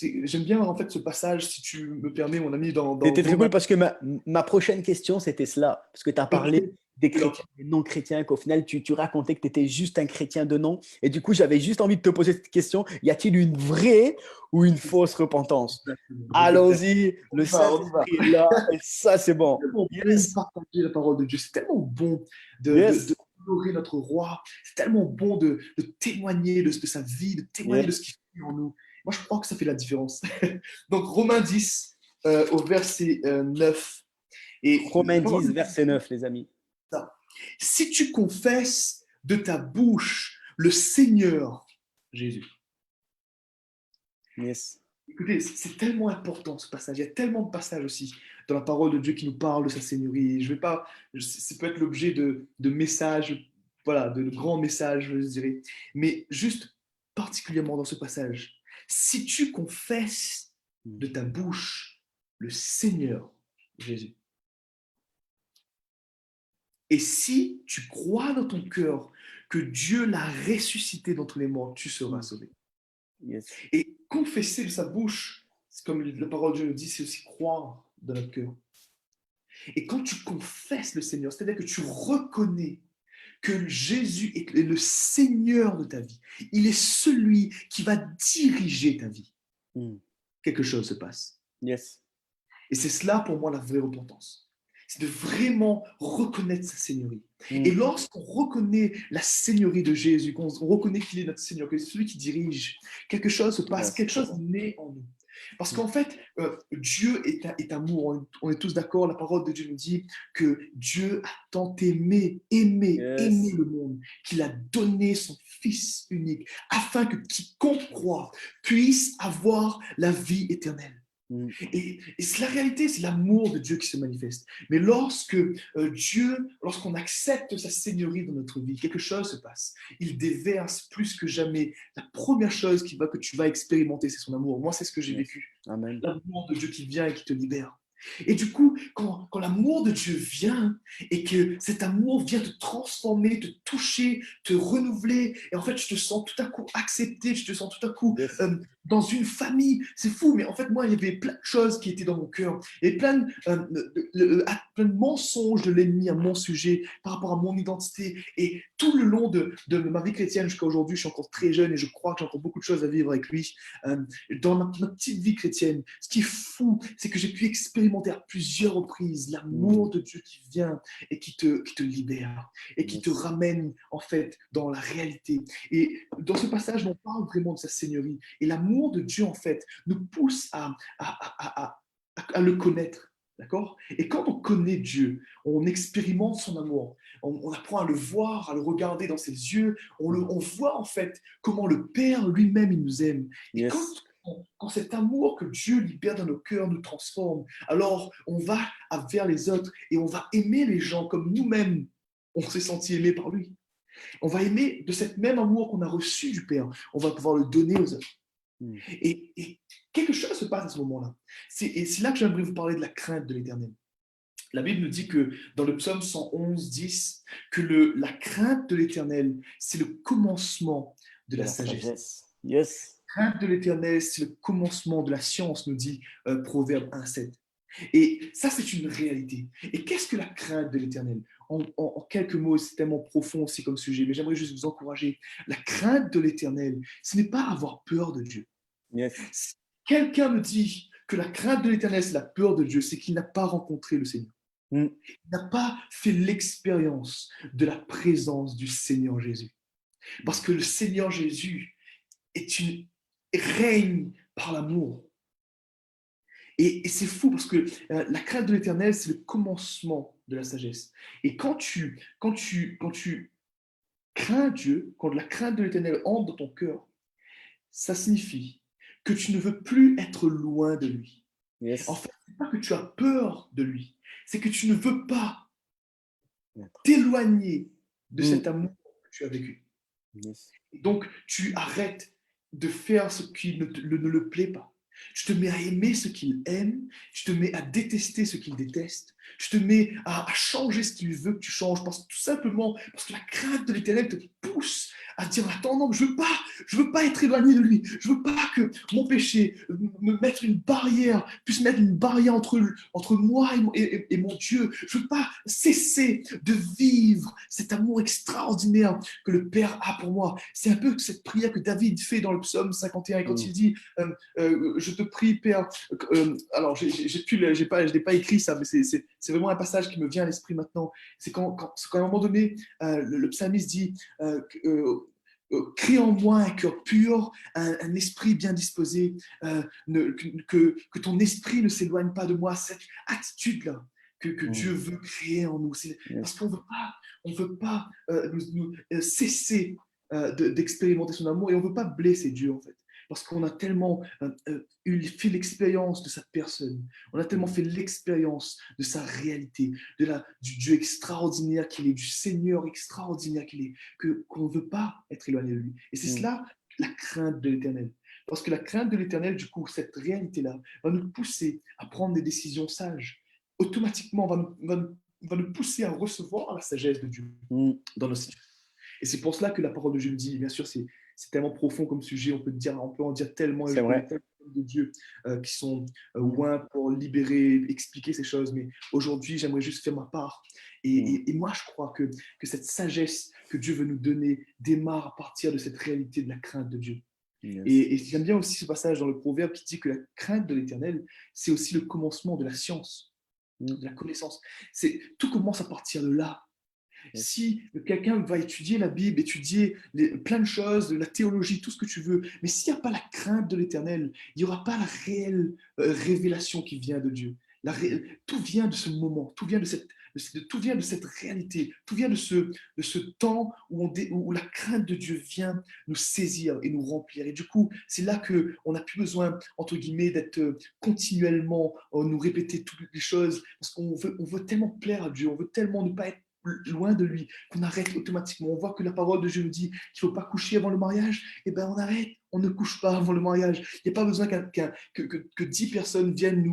j'aime bien en fait ce passage, si tu me permets, mon ami, dans C'était très Romains. cool parce que ma prochaine question, c'était cela. Parce que tu as parlé des Alors, chrétiens, des non-chrétiens, qu'au final, tu racontais que tu étais juste un chrétien de nom. Et du coup, j'avais juste envie de te poser cette question. Y a-t-il une vraie ou une fausse repentance? exactement. Allons-y, On le y va, on y va. Saint-Esprit est là. Et ça, c'est C'est bon. tellement bon de Yes, partager la parole de Dieu. C'est tellement bon de yes, honorer notre roi. C'est tellement bon de témoigner de sa vie, de témoigner de ce yes. qu'il fait en nous. Moi, je crois que ça fait la différence. Donc, Romains 10, au verset 9. Et Romains la parole 10, de Dieu verset 9, les amis. dit ça. Si tu confesses de ta bouche le Seigneur Jésus. Yes. Écoutez, c'est tellement important ce passage. Il y a tellement de passages aussi dans la parole de Dieu qui nous parlent de sa Seigneurie. Je vais pas, ça peut être l'objet de messages, voilà, de grands messages, je dirais. Mais juste particulièrement dans ce passage, si tu confesses de ta bouche le Seigneur Jésus, et si tu crois dans ton cœur que Dieu l'a ressuscité d'entre les morts, tu seras sauvé. Yes. Et confesser de sa bouche, c'est comme la parole de Dieu nous dit, c'est aussi croire dans notre cœur. Et quand tu confesses le Seigneur, c'est-à-dire que tu reconnais que Jésus est le Seigneur de ta vie, il est celui qui va diriger ta vie, Mm. quelque chose se passe. Yes. Et c'est cela pour moi la vraie repentance. C'est de vraiment reconnaître sa Seigneurie. Mm. Et lorsqu'on reconnaît la Seigneurie de Jésus, qu'on reconnaît qu'il est notre Seigneur, que c'est celui qui dirige, quelque chose se passe, Yes. quelque chose naît en nous. Parce qu'en fait, Dieu est amour. On est tous d'accord, la parole de Dieu nous dit que Dieu a tant aimé Yes. le monde, qu'il a donné son Fils unique, afin que quiconque croit puisse avoir la vie éternelle. Mm. Et c'est la réalité, c'est l'amour de Dieu qui se manifeste. Mais lorsqu'on accepte sa seigneurie dans notre vie, quelque chose se passe. Il déverse plus que jamais. La première chose que tu vas expérimenter, c'est son amour. Moi, c'est ce que j'ai Yes. vécu. Amen. L'amour de Dieu qui vient et qui te libère. Et du coup, quand l'amour de Dieu vient et que cet amour vient te transformer, te toucher, te renouveler, et en fait, tu te sens tout à coup accepté, tu te sens tout à coup Yes. dans une famille. C'est fou, mais en fait, moi, il y avait plein de choses qui étaient dans mon cœur. Et plein de mensonges de l'ennemi à mon sujet par rapport à mon identité. Et tout le long de ma vie chrétienne jusqu'à aujourd'hui, je suis encore très jeune et je crois que j'ai encore beaucoup de choses à vivre avec lui. Euh, dans ma petite vie chrétienne, ce qui est fou, c'est que j'ai pu expérimenter à plusieurs reprises l'amour de Dieu qui vient et qui te libère et qui te Yes. ramène en fait dans la réalité. Et dans ce passage, on parle vraiment de sa seigneurie. Et l'amour de Dieu, en fait, nous pousse à le connaître. D'accord? Et quand on connaît Dieu, on expérimente son amour, on apprend à le voir, à le regarder dans ses yeux, on voit en fait comment le Père lui-même, il nous aime. Et Yes. quand cet amour que Dieu libère dans nos cœurs nous transforme, alors on va vers les autres et on va aimer les gens comme nous-mêmes, on s'est senti aimé par lui. On va aimer de cet même amour qu'on a reçu du Père. On va pouvoir le donner aux autres. Mm. Et quelque chose se passe à ce moment-là. Et c'est là que j'aimerais vous parler de la crainte de l'Éternel. La Bible nous dit que dans le psaume 111, 10, que la crainte de l'Éternel, c'est le commencement de De la la sagesse. sagesse. Yes. La crainte de l'Éternel, c'est le commencement de la science, nous dit Proverbe 1, 7. Et ça, c'est une réalité. Et qu'est-ce que la crainte de l'Éternel? En quelques mots, c'est tellement profond aussi comme sujet, mais j'aimerais juste vous encourager. La crainte de l'Éternel, ce n'est pas avoir peur de Dieu. Yes. Si quelqu'un me dit que la crainte de l'Éternel, c'est la peur de Dieu, c'est qu'il n'a pas rencontré le Seigneur. Mm. Il n'a pas fait l'expérience de la présence du Seigneur Jésus. Parce que le Seigneur Jésus règne par l'amour. Et c'est fou parce que la crainte de l'Éternel, c'est le commencement de la sagesse. Et quand tu crains Dieu, quand la crainte de l'Éternel entre dans ton cœur, ça signifie que tu ne veux plus être loin de lui. En Yes. fait, ce n'est pas que tu as peur de lui, c'est que tu ne veux pas Maître. t'éloigner de cet Mm. amour que tu as vécu. Yes. Et donc, tu arrêtes de faire ce qui ne le plaît pas. Tu te mets à aimer ce qu'il aime, tu te mets à détester ce qu'il déteste, tu te mets à changer ce qu'il veut que tu changes, tout simplement parce que la crainte de l'Éternel te pousse à dire attends, non, je veux pas être éloigné de lui, je veux pas que mon péché puisse mettre une barrière entre moi et mon Dieu. Je veux pas cesser de vivre cet amour extraordinaire que le Père a pour moi. C'est un peu cette prière que David fait dans le psaume 51 et quand il dit je te prie, Père. Alors, je n'ai pas écrit ça, mais c'est vraiment un passage qui me vient à l'esprit maintenant. C'est quand à un moment donné, le psalmiste dit crée en moi un cœur pur, un esprit bien disposé, que ton esprit ne s'éloigne pas de moi. Cette attitude-là que Dieu Mm. veut créer en nous. Parce Yes. qu'on ne veut pas cesser d'expérimenter son amour et on ne veut pas blesser Dieu en fait. Parce qu'on a tellement fait l'expérience de sa personne, on a tellement Mm. fait l'expérience de sa réalité, du Dieu extraordinaire qu'il est, du Seigneur extraordinaire qu'il est, qu'on ne veut pas être éloigné de lui. Et c'est Mm. cela la crainte de l'Éternel. Parce que la crainte de l'Éternel, du coup, cette réalité-là, va nous pousser à prendre des décisions sages. Automatiquement, va nous pousser à recevoir la sagesse de Dieu Mm. dans nos situations. Et c'est pour cela que la parole de Dieu me dit, bien sûr, c'est tellement profond comme sujet, on peut en dire tellement, et C'est je connais vrai. tellement de Dieu qui sont loin pour libérer, expliquer ces choses, mais aujourd'hui, j'aimerais juste faire ma part. Mm. Et moi, je crois que cette sagesse que Dieu veut nous donner démarre à partir de cette réalité de la crainte de Dieu. Yes. Et j'aime bien aussi ce passage dans le Proverbe qui dit que la crainte de l'Éternel, c'est aussi le commencement de la science, Mm. de la connaissance. Tout commence à partir de là. Yes. Si quelqu'un va étudier la Bible, étudier plein de choses, la théologie, tout ce que tu veux, mais s'il n'y a pas la crainte de l'Éternel, il n'y aura pas la réelle révélation qui vient de Dieu. Tout vient de ce moment, tout vient de cette réalité, tout vient de ce temps où la crainte de Dieu vient nous saisir et nous remplir. Et du coup, c'est là qu'on n'a plus besoin, entre guillemets, d'être continuellement, nous répéter toutes les choses, parce on veut tellement plaire à Dieu, on veut tellement ne pas être loin de lui, qu'on arrête automatiquement. On voit que la parole de Dieu nous dit qu'il ne faut pas coucher avant le mariage, et bien on arrête, on ne couche pas avant le mariage. Il n'y a pas besoin que 10 personnes viennent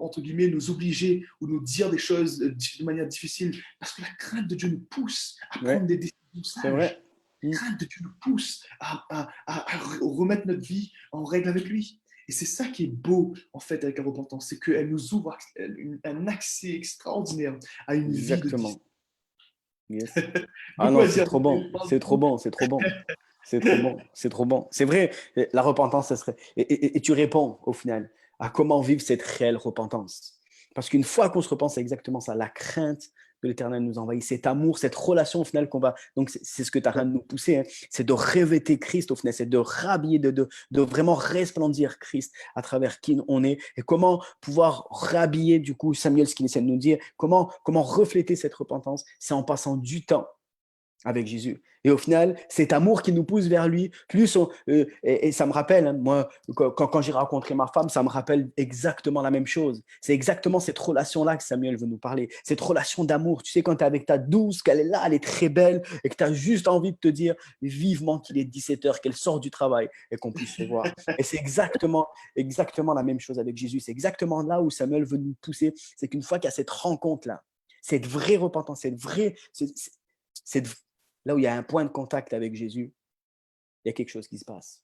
entre guillemets, nous obliger ou nous dire des choses de manière difficile, parce que la crainte de Dieu nous pousse à prendre Ouais, des décisions c'est vrai. sages. La crainte de Dieu nous pousse à remettre notre vie en règle avec lui. Et c'est ça qui est beau, en fait, avec la repentance, c'est qu'elle nous ouvre un accès extraordinaire à une vie de disciple. Exactement. Yes. Ah Beaucoup non, à c'est dire. trop bon. C'est trop bon. C'est trop bon. C'est trop bon. C'est trop bon. C'est vrai, la repentance, ça serait. Et tu réponds au final à comment vivre cette réelle repentance. Parce qu'une fois qu'on se repent, c'est exactement ça. La crainte de l'Éternel nous envahit. Cet amour, cette relation au final qu'on va. Donc, c'est ce que tu as rien de nous pousser. Hein. C'est de revêter Christ au final. C'est de rhabiller, de vraiment resplendir Christ à travers qui on est. Et comment pouvoir rhabiller, du coup, Samuel, ce qu'il essaie de nous dire, comment refléter cette repentance, c'est en passant du temps avec Jésus. Et au final, cet amour qui nous pousse vers lui, et ça me rappelle, hein, moi, quand j'ai rencontré ma femme, ça me rappelle exactement la même chose. C'est exactement cette relation-là que Samuel veut nous parler. Cette relation d'amour. Tu sais, quand tu es avec ta douce, qu'elle est là, elle est très belle, et que tu as juste envie de te dire vivement qu'il est 17 heures, qu'elle sort du travail et qu'on puisse se voir. Et c'est exactement la même chose avec Jésus. C'est exactement là où Samuel veut nous pousser. C'est qu'une fois qu'il y a cette rencontre-là, cette vraie repentance, cette là où il y a un point de contact avec Jésus, il y a quelque chose qui se passe.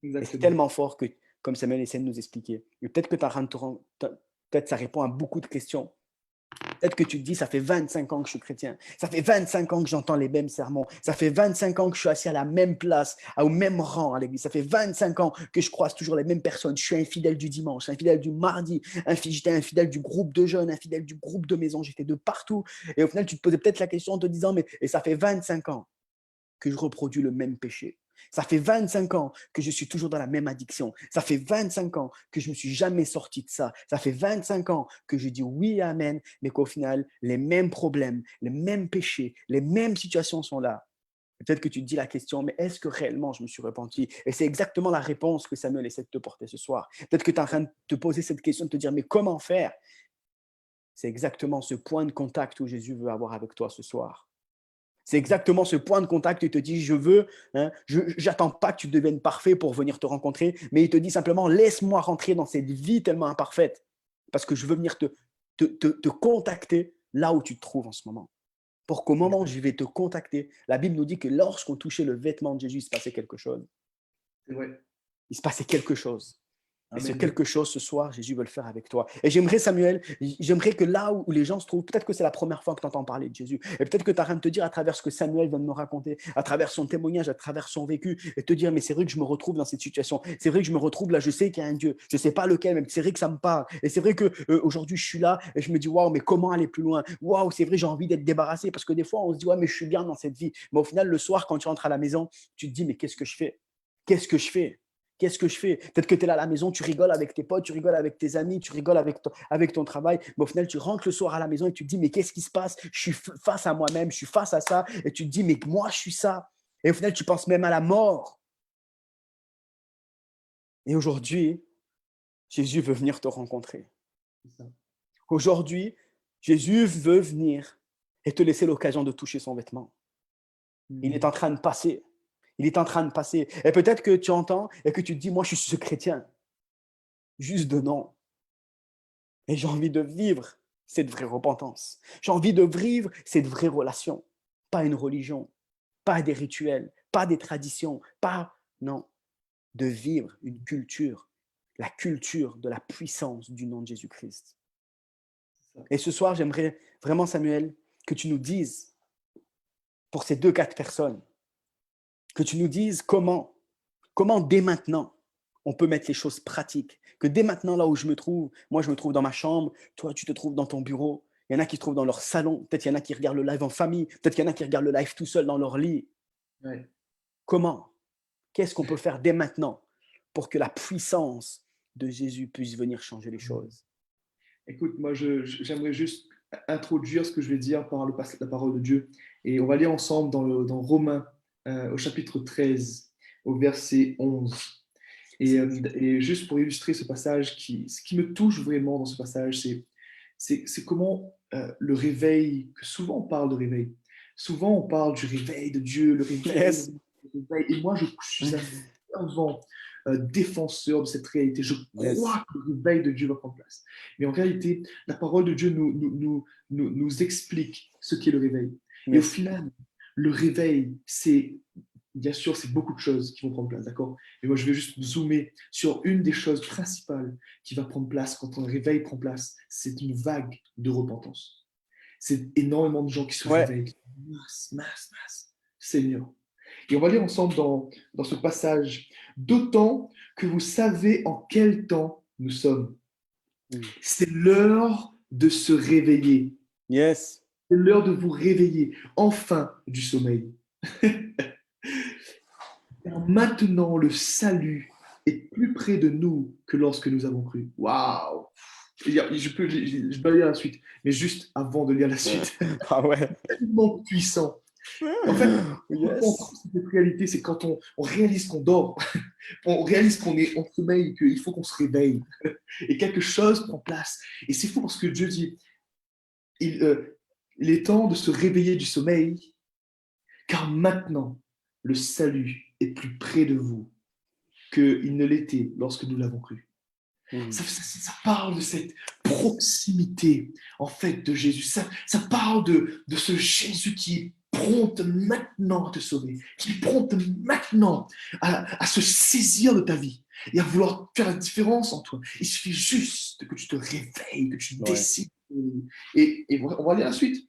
Et c'est Exactement. tellement fort que, comme Samuel essaie de nous expliquer, et peut-être que peut-être ça répond à beaucoup de questions. Peut-être que tu te dis, ça fait 25 ans que je suis chrétien. Ça fait 25 ans que j'entends les mêmes sermons. Ça fait 25 ans que je suis assis à la même place, au même rang à l'église. Ça fait 25 ans que je croise toujours les mêmes personnes. Je suis infidèle du dimanche, infidèle du mardi. J'étais infidèle du groupe de jeunes, infidèle du groupe de maison. J'étais de partout. Et au final, tu te posais peut-être la question en te disant, mais et ça fait 25 ans que je reproduis le même péché. Ça fait 25 ans que je suis toujours dans la même addiction. Ça fait 25 ans que je ne me suis jamais sorti de ça. Ça fait 25 ans que je dis oui, amen, mais qu'au final, les mêmes problèmes, les mêmes péchés, les mêmes situations sont là. Peut-être que tu te dis la question, mais est-ce que réellement je me suis repenti? Et c'est exactement la réponse que Samuel essaie de te porter ce soir. Peut-être que tu es en train de te poser cette question, de te dire, mais comment faire? C'est exactement ce point de contact où Jésus veut avoir avec toi ce soir. C'est exactement ce point de contact. Il te dit, je veux, hein, j'attends pas que tu deviennes parfait pour venir te rencontrer, mais il te dit simplement, laisse-moi rentrer dans cette vie tellement imparfaite, parce que je veux venir te contacter là où tu te trouves en ce moment. Pour qu'au moment où je vais te contacter, la Bible nous dit que lorsqu'on touchait le vêtement de Jésus, il se passait quelque chose. C'est vrai. Il se passait quelque chose. Et ce Amen. quelque chose ce soir, Jésus veut le faire avec toi. Et j'aimerais, Samuel, j'aimerais que là où les gens se trouvent, peut-être que c'est la première fois que tu entends parler de Jésus, et peut-être que tu as rien de te dire à travers ce que Samuel vient de me raconter, à travers son témoignage, à travers son vécu, et te dire, mais c'est vrai que je me retrouve dans cette situation, c'est vrai que je me retrouve là, je sais qu'il y a un Dieu, je ne sais pas lequel, mais c'est vrai que ça me parle. Et c'est vrai qu'aujourd'hui, je suis là, et je me dis, waouh, mais comment aller plus loin? Waouh, c'est vrai, j'ai envie d'être débarrassé, parce que des fois, on se dit, ouais, mais je suis bien dans cette vie. Mais au final, le soir, quand tu rentres à la maison, tu te dis, mais qu'est-ce que je fais? Qu'est-ce que je fais? Qu'est-ce que je fais? Peut-être que tu es là à la maison, tu rigoles avec tes potes, tu rigoles avec tes amis, tu rigoles avec ton travail, mais au final, tu rentres le soir à la maison et tu te dis, mais qu'est-ce qui se passe? Je suis face à moi-même, je suis face à ça, et tu te dis, mais moi, je suis ça. Et au final, tu penses même à la mort. Et aujourd'hui, Jésus veut venir te rencontrer. Aujourd'hui, Jésus veut venir et te laisser l'occasion de toucher son vêtement. Il est en train de passer. Il est en train de passer. Et peut-être que tu entends et que tu te dis, moi, je suis ce chrétien. Juste de nom. Et j'ai envie de vivre cette vraie repentance. J'ai envie de vivre cette vraie relation. Pas une religion, pas des rituels, pas des traditions, pas, non, de vivre une culture, la culture de la puissance du nom de Jésus-Christ. Et ce soir, j'aimerais vraiment, Samuel, que tu nous dises, pour ces 2-4 personnes, que tu nous dises comment dès maintenant, on peut mettre les choses pratiques. Que dès maintenant, là où je me trouve, moi je me trouve dans ma chambre, toi tu te trouves dans ton bureau, Il y en a qui se trouvent dans leur salon. Peut-être il y en a qui regardent le live en famille. Peut-être qu'il y en a qui regardent le live tout seul dans leur lit. Ouais. Comment? Qu'est-ce qu'on peut faire dès maintenant pour que la puissance de Jésus puisse venir changer les choses? Écoute, moi, j'aimerais juste introduire ce que je vais dire par la parole de Dieu. Et on va lire ensemble dans Romains, au chapitre 13, au verset 11. Et juste pour illustrer ce passage, ce qui me touche vraiment dans ce passage, c'est comment le réveil, que souvent on parle de réveil, souvent on parle du réveil de Dieu, Yes. le réveil. Et moi, je suis un fervent défenseur de cette réalité. Je Yes. crois que le réveil de Dieu va prendre place. Mais en réalité, la parole de Dieu nous explique ce qu'est le réveil. Et au Yes. final, le réveil, c'est, bien sûr, c'est beaucoup de choses qui vont prendre place, d'accord? Et moi, je vais juste zoomer sur une des choses principales qui va prendre place quand un réveil prend place. C'est une vague de repentance. C'est énormément de gens qui se Ouais. réveillent. Masse. Seigneur. Et on va lire ensemble dans ce passage. D'autant que vous savez en quel temps nous sommes. Mm. C'est l'heure de se réveiller. Yes. C'est l'heure de vous réveiller, enfin, du sommeil. Car maintenant, le salut est plus près de nous que lorsque nous avons cru. Waouh! Je peux lire la suite, mais juste avant de lire la suite, Ah ouais. tellement puissant. En fait, Yes. cette réalité, c'est quand on réalise qu'on dort, on réalise qu'on est en sommeil, qu'il faut qu'on se réveille, et quelque chose prend place. Et c'est fou parce que Dieu dit, il est temps de se réveiller du sommeil, car maintenant, le salut est plus près de vous qu'il ne l'était lorsque nous l'avons cru. Mm. Ça parle de cette proximité, en fait, de Jésus. Ça parle de ce Jésus qui est prompte maintenant à te sauver, qui est prompte maintenant à se saisir de ta vie et à vouloir faire la différence en toi. Il suffit juste que tu te réveilles, que tu Ouais. décides. Et on va lire la suite.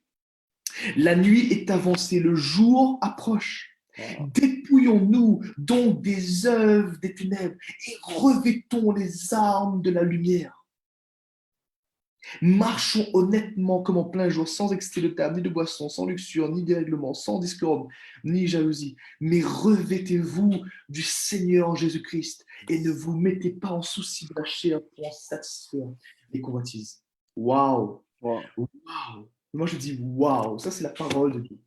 La nuit est avancée, le jour approche. Wow. Dépouillons-nous donc des œuvres des ténèbres et revêtons les armes de la lumière. Marchons honnêtement comme en plein jour, sans excès de table, ni de boisson, sans luxure, ni dérèglement, sans discorde, ni jalousie. Mais revêtez-vous du Seigneur Jésus-Christ et ne vous mettez pas en souci de la chair pour en satisfaire les convoitises. Waouh! Wow. Waouh! Moi, je dis waouh! Ça, c'est la parole de Dieu.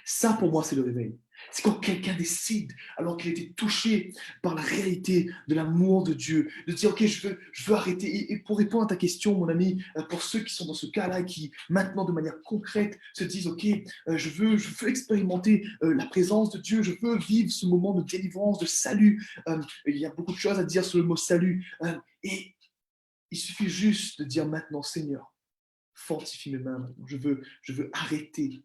Ça, pour moi, c'est le réveil. C'est quand quelqu'un décide, alors qu'il a été touché par la réalité de l'amour de Dieu, de dire, OK, je veux arrêter. Et pour répondre à ta question, mon ami, pour ceux qui sont dans ce cas-là, qui maintenant, de manière concrète, se disent, OK, je veux expérimenter la présence de Dieu, je veux vivre ce moment de délivrance, de salut. Il y a beaucoup de choses à dire sur le mot salut. Et il suffit juste de dire maintenant, Seigneur, fortifie mes mains maintenant. Je veux arrêter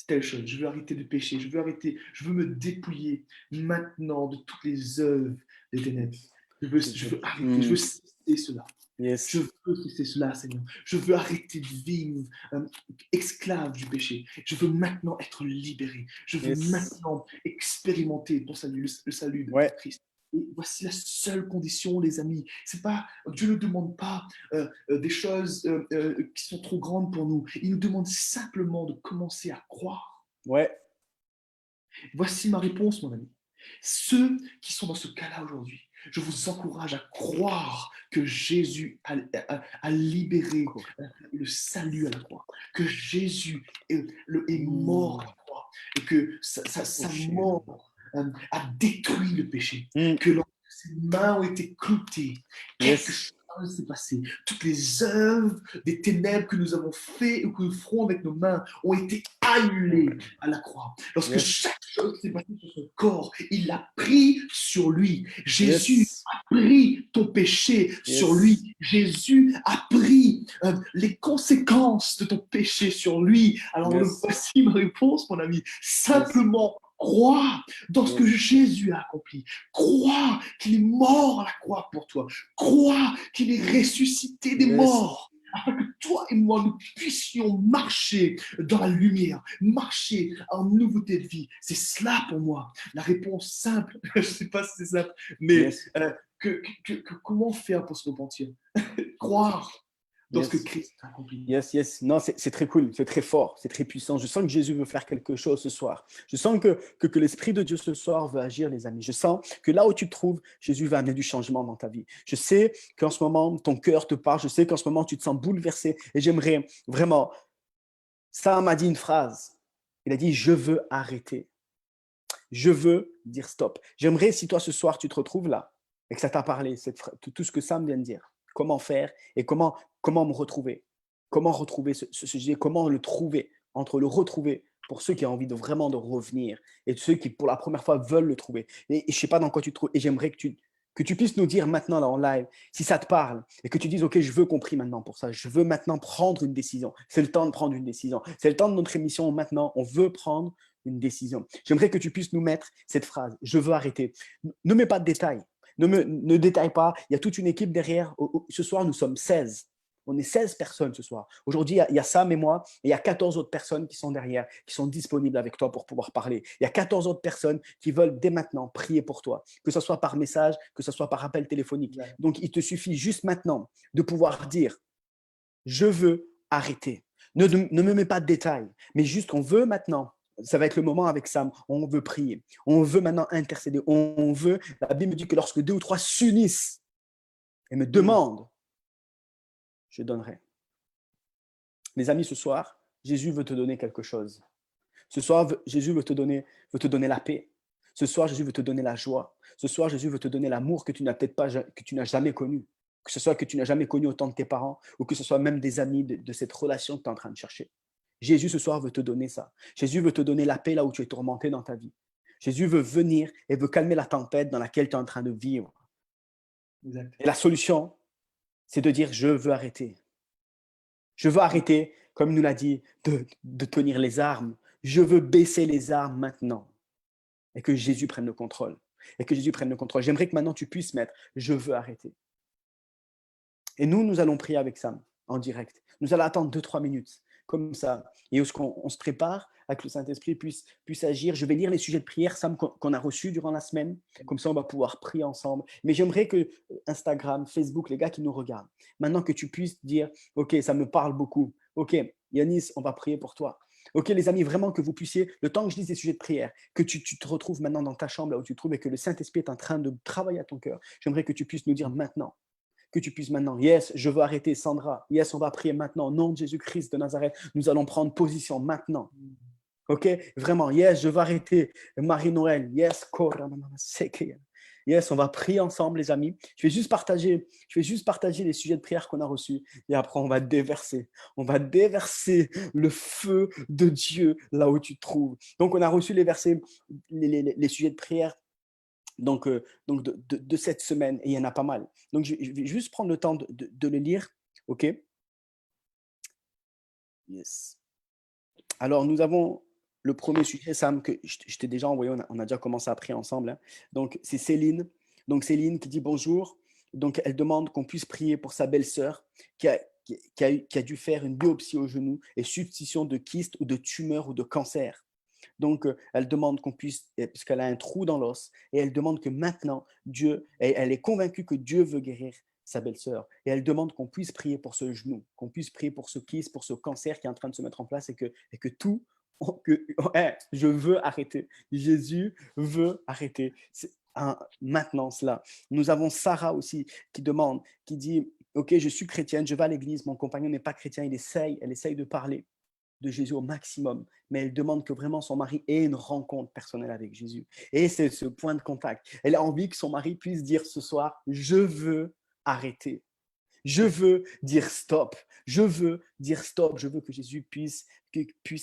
telle chose. Je veux arrêter de pécher. Je veux me dépouiller maintenant de toutes les œuvres des ténèbres. Je veux arrêter. Je veux cesser cela. Yes. Je veux cesser cela, Seigneur. Je veux arrêter de vivre esclave du péché. Je veux maintenant être libéré. Je veux Yes. maintenant expérimenter ton salut, le salut de Ouais. Christ. Et voici la seule condition, les amis. C'est pas, Dieu ne demande pas des choses qui sont trop grandes pour nous. Il nous demande simplement de commencer à croire. Ouais. Voici ma réponse, mon ami. Ceux qui sont dans ce cas-là aujourd'hui, je vous encourage à croire que Jésus a libéré le salut à la croix, que Jésus est mort à la croix et que sa mort a détruit le péché, que lorsque ses mains ont été cloutées, quelque chose s'est passé. Toutes les œuvres des ténèbres que nous avons fait ou que nous ferons avec nos mains ont été annulées à la croix. Lorsque chaque chose s'est passée sur son corps, il l'a pris sur lui. Jésus a pris ton péché sur lui. Jésus a pris les conséquences de ton péché sur lui. Alors voici ma réponse, mon ami. Simplement crois dans ce que Jésus a accompli. Crois qu'il est mort à la croix pour toi. Crois qu'il est ressuscité des morts. Afin que toi et moi, nous puissions marcher dans la lumière, marcher en nouveauté de vie. C'est cela pour moi. La réponse simple, je ne sais pas si c'est simple, mais comment faire pour se repentir? Croire. dans ce que Yes. Christ a accompli. Yes, yes. Non, c'est très cool, c'est très fort, c'est très puissant. Je sens que Jésus veut faire quelque chose ce soir. Je sens que l'Esprit de Dieu ce soir veut agir, les amis. Je sens que là où tu te trouves, Jésus va amener du changement dans ta vie. Je sais qu'en ce moment, ton cœur te parle. Je sais qu'en ce moment, tu te sens bouleversé. Et j'aimerais vraiment... Ça m'a dit une phrase. Il a dit, je veux arrêter. Je veux dire stop. J'aimerais, si toi ce soir, tu te retrouves là et que ça t'a parlé, tout ce que Sam vient de dire, comment faire et comment me retrouver. Comment retrouver ce sujet, comment le trouver, entre le retrouver pour ceux qui ont envie de vraiment de revenir et ceux qui, pour la première fois, veulent le trouver. Et je ne sais pas dans quoi tu te trouves. Et j'aimerais que tu puisses nous dire maintenant là en live, si ça te parle, et que tu dises, OK, je veux qu'on prie maintenant pour ça. Je veux maintenant prendre une décision. C'est le temps de prendre une décision. C'est le temps de notre émission maintenant. On veut prendre une décision. J'aimerais que tu puisses nous mettre cette phrase, je veux arrêter. Ne mets pas de détails. Ne détaille pas. Il y a toute une équipe derrière. Ce soir, nous sommes 16. On est 16 personnes ce soir. Aujourd'hui, il y a Sam et moi, et il y a 14 autres personnes qui sont derrière, qui sont disponibles avec toi pour pouvoir parler. Il y a 14 autres personnes qui veulent dès maintenant prier pour toi, que ce soit par message, que ce soit par appel téléphonique. Donc, il te suffit juste maintenant de pouvoir dire, je veux arrêter. Ne me mets pas de détails, mais juste on veut maintenant. Ça va être le moment avec Sam. On veut prier. On veut maintenant intercéder. On veut. La Bible me dit que lorsque 2 ou 3 s'unissent et me demandent, je donnerai. Les amis, ce soir, Jésus veut te donner quelque chose. Ce soir, Jésus veut te donner la paix. Ce soir, Jésus veut te donner la joie. Ce soir, Jésus veut te donner l'amour que tu n'as peut-être pas, que tu n'as jamais connu. Que ce soit que tu n'as jamais connu autant de tes parents ou que ce soit même des amis de cette relation que tu es en train de chercher. Jésus, ce soir, veut te donner ça. Jésus veut te donner la paix là où tu es tourmenté dans ta vie. Jésus veut venir et veut calmer la tempête dans laquelle tu es en train de vivre. Exact. Et la solution, c'est de dire, je veux arrêter. Je veux arrêter, comme nous l'a dit, de tenir les armes. Je veux baisser les armes maintenant. Et que Jésus prenne le contrôle. Et que Jésus prenne le contrôle. J'aimerais que maintenant tu puisses mettre, je veux arrêter. Et nous allons prier avec Sam en direct. Nous allons attendre 2-3 minutes, comme ça. Et on se prépare à que le Saint-Esprit puisse agir. Je vais lire les sujets de prière, Sam, qu'on a reçus durant la semaine. Comme ça, on va pouvoir prier ensemble. Mais j'aimerais que Instagram, Facebook, les gars qui nous regardent, maintenant que tu puisses dire, OK, ça me parle beaucoup. OK, Yanis, on va prier pour toi. OK, les amis, vraiment que vous puissiez, le temps que je lise les sujets de prière, que tu te retrouves maintenant dans ta chambre, là où tu te trouves, et que le Saint-Esprit est en train de travailler à ton cœur, j'aimerais que tu puisses nous dire maintenant, que tu puisses maintenant, yes, je veux arrêter, Sandra, yes, on va prier maintenant, au nom de Jésus-Christ de Nazareth, nous allons prendre position maintenant. OK, vraiment, yes, je veux arrêter, Marie-Noël, yes, yes, on va prier ensemble, les amis. Je vais juste partager les sujets de prière qu'on a reçus et après, on va déverser. On va déverser le feu de Dieu là où tu te trouves. Donc, on a reçu les versets, les sujets de prière donc de cette semaine, et il y en a pas mal. Donc, je vais juste prendre le temps de le lire. OK? Yes. Alors, nous avons le premier sujet, Sam, que je t'ai déjà envoyé, on a déjà commencé à prier ensemble. Hein. Donc, c'est Céline. Donc, Céline qui dit bonjour. Donc, elle demande qu'on puisse prier pour sa belle-sœur qui a dû faire une biopsie au genou et substitution de kyste ou de tumeur ou de cancer. Donc, elle demande qu'on puisse, parce qu'elle a un trou dans l'os, et elle demande que maintenant, elle est convaincue que Dieu veut guérir sa belle-sœur. Et elle demande qu'on puisse prier pour ce genou, qu'on puisse prier pour ce kyste, pour ce cancer qui est en train de se mettre en place et que tout, je veux arrêter. Jésus veut arrêter. Maintenant cela. Nous avons Sarah aussi qui demande, qui dit, OK, je suis chrétienne, je vais à l'église, mon compagnon n'est pas chrétien, elle essaye de parler de Jésus au maximum, mais elle demande que vraiment son mari ait une rencontre personnelle avec Jésus. Et c'est ce point de contact. Elle a envie que son mari puisse dire ce soir, je veux arrêter. Je veux dire stop. Je veux dire stop. Je veux que Jésus puisse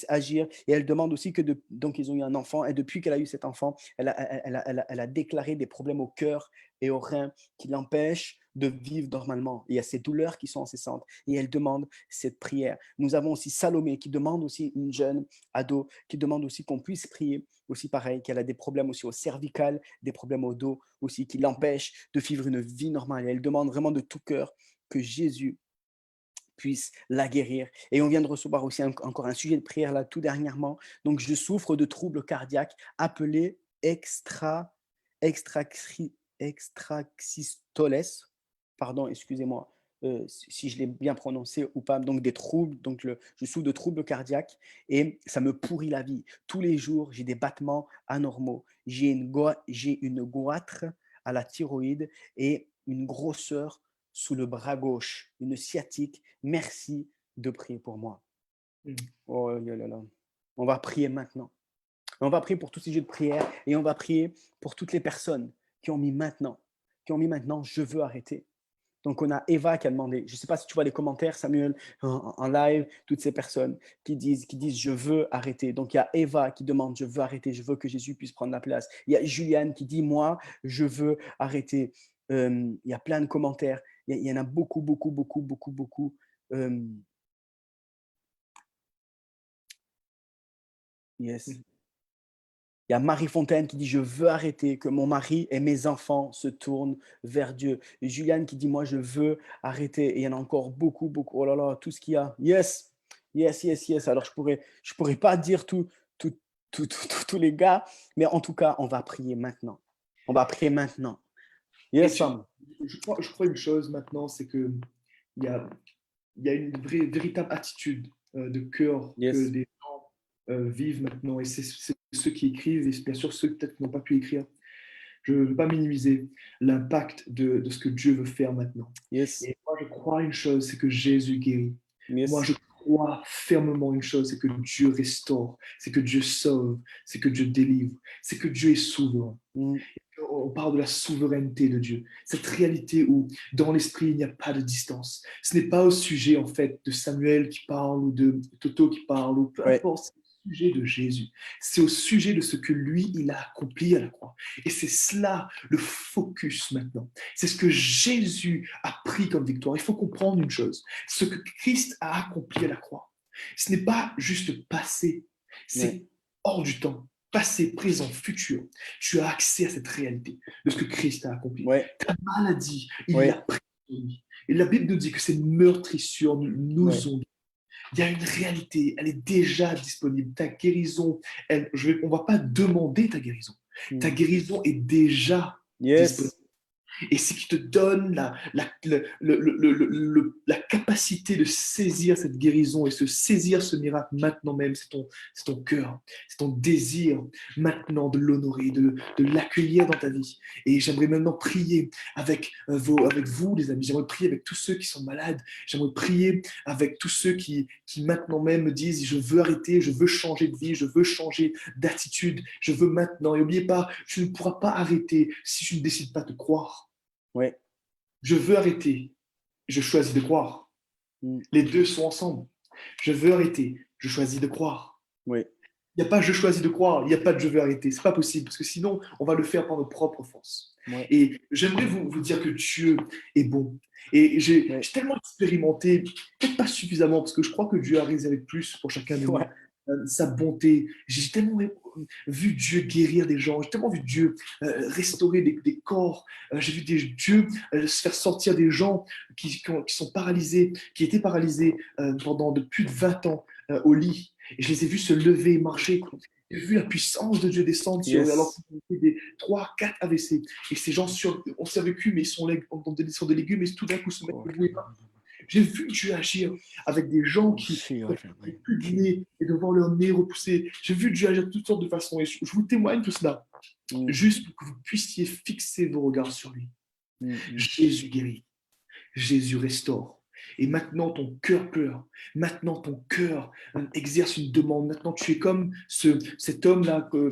agir. Et elle demande aussi donc ils ont eu un enfant. Et depuis qu'elle a eu cet enfant, elle a déclaré des problèmes au cœur et aux reins qui l'empêchent de vivre normalement. Il y a ces douleurs qui sont incessantes. Et elle demande cette prière. Nous avons aussi Salomé qui demande aussi, une jeune ado, qui demande aussi qu'on puisse prier. Aussi pareil, qu'elle a des problèmes aussi au cervical, des problèmes au dos aussi, qui l'empêchent de vivre une vie normale. Et elle demande vraiment de tout cœur que Jésus puisse la guérir. Et on vient de recevoir aussi encore un sujet de prière là tout dernièrement. Donc, je souffre de troubles cardiaques appelés extraxystoles. Pardon, excusez-moi. si je l'ai bien prononcé ou pas, donc des troubles, donc je souffre de troubles cardiaques et ça me pourrit la vie. Tous les jours, j'ai des battements anormaux. J'ai une goitre à la thyroïde et une grosseur sous le bras gauche, une sciatique. Merci de prier pour moi. Mm. Oh là là là. On va prier maintenant. On va prier pour tous ces jeux de prière et on va prier pour toutes les personnes qui ont mis maintenant, je veux arrêter. Donc, on a Eva qui a demandé, je ne sais pas si tu vois les commentaires, Samuel, en live, toutes ces personnes qui disent, je veux arrêter. Donc, il y a Eva qui demande, je veux arrêter, je veux que Jésus puisse prendre la place. Il y a Juliane qui dit, moi, je veux arrêter. Il y a plein de commentaires. Il y en a beaucoup, beaucoup, beaucoup, beaucoup, beaucoup. Yes. Il y a Marie Fontaine qui dit, je veux arrêter, que mon mari et mes enfants se tournent vers Dieu. Et Juliane qui dit, moi, je veux arrêter. Et il y en a encore beaucoup, beaucoup. Oh là là, tout ce qu'il y a. Yes, yes, yes, yes. Alors, je pourrais pas dire tous les gars, mais en tout cas, on va prier maintenant. On va prier maintenant. Et Yes, Sam. je crois une chose maintenant, c'est que il y a, il y a une véritable attitude de cœur que Yes. des gens vivent maintenant. Et c'est ceux qui écrivent, et bien sûr ceux peut-être qui n'ont pas pu écrire. Je ne veux pas minimiser l'impact de ce que Dieu veut faire maintenant. Yes. Et moi, je crois une chose, c'est que Jésus guérit. Moi, Yes. je crois fermement une chose, c'est que Dieu restaure, c'est que Dieu sauve, c'est que Dieu délivre, c'est que Dieu est souverain. Mm. On parle de la souveraineté de Dieu, cette réalité où dans l'esprit il n'y a pas de distance. Ce n'est pas au sujet en fait de Samuel qui parle ou de Toto qui parle ou peu Ouais. importe, c'est au sujet de Jésus. C'est au sujet de ce que lui il a accompli à la croix. Et c'est cela le focus maintenant. C'est ce que Jésus a pris comme victoire. Il faut comprendre une chose, ce que Christ a accompli à la croix, ce n'est pas juste passé, c'est Ouais. hors du temps. Passé, présent, futur, tu as accès à cette réalité de ce que Christ a accompli. Ouais. Ta maladie, il Ouais. l'a pris sur lui. Et la Bible nous dit que ces meurtrissures Ouais. nous ont. Il y a une réalité, elle est déjà disponible. Ta guérison, on ne va pas demander ta guérison. Ta Mm. guérison est déjà disponible. Yes. Et c'est qui te donne la capacité de saisir cette guérison et se saisir ce miracle maintenant même. C'est ton cœur, c'est ton désir maintenant de l'honorer, de l'accueillir dans ta vie. Et j'aimerais maintenant prier avec vous, les amis. J'aimerais prier avec tous ceux qui sont malades. J'aimerais prier avec tous ceux qui maintenant même me disent, je veux arrêter, je veux changer de vie, je veux changer d'attitude, je veux maintenant. Et n'oubliez pas, tu ne pourras pas arrêter si tu ne décides pas de croire. Ouais. Je veux arrêter, je choisis de croire. Mm. Les deux sont ensemble. Je veux arrêter, je choisis de croire. Ouais. Il n'y a pas je choisis de croire, il n'y a pas de je veux arrêter. C'est pas possible parce que sinon, on va le faire par nos propres forces. Ouais. Et j'aimerais vous dire que Dieu est bon. Et j'ai tellement expérimenté, peut-être pas suffisamment, parce que je crois que Dieu a réservé plus pour chacun de nous. Ouais. Sa bonté. J'ai tellement vu Dieu guérir des gens, j'ai tellement vu Dieu restaurer des corps, j'ai vu Dieu se faire sortir des gens qui sont paralysés, qui étaient paralysés pendant de plus de 20 ans au lit. Et je les ai vus se lever et marcher. J'ai vu la puissance de Dieu descendre sur eux alors qu'ils ont fait des 3, 4 AVC. Et ces gens ont survécu, mais ils sont sur des légumes et tout d'un coup se mettent debout et pas. J'ai vu Dieu agir avec des gens qui n'ont plus de nez et devant leur nez repoussé. J'ai vu Dieu agir de toutes sortes de façons. Et je vous témoigne tout cela, juste pour que vous puissiez fixer vos regards sur lui. Jésus guérit. Jésus restaure. Et maintenant, ton cœur pleure. Maintenant, ton cœur exerce une demande. Maintenant, tu es comme cet homme-là que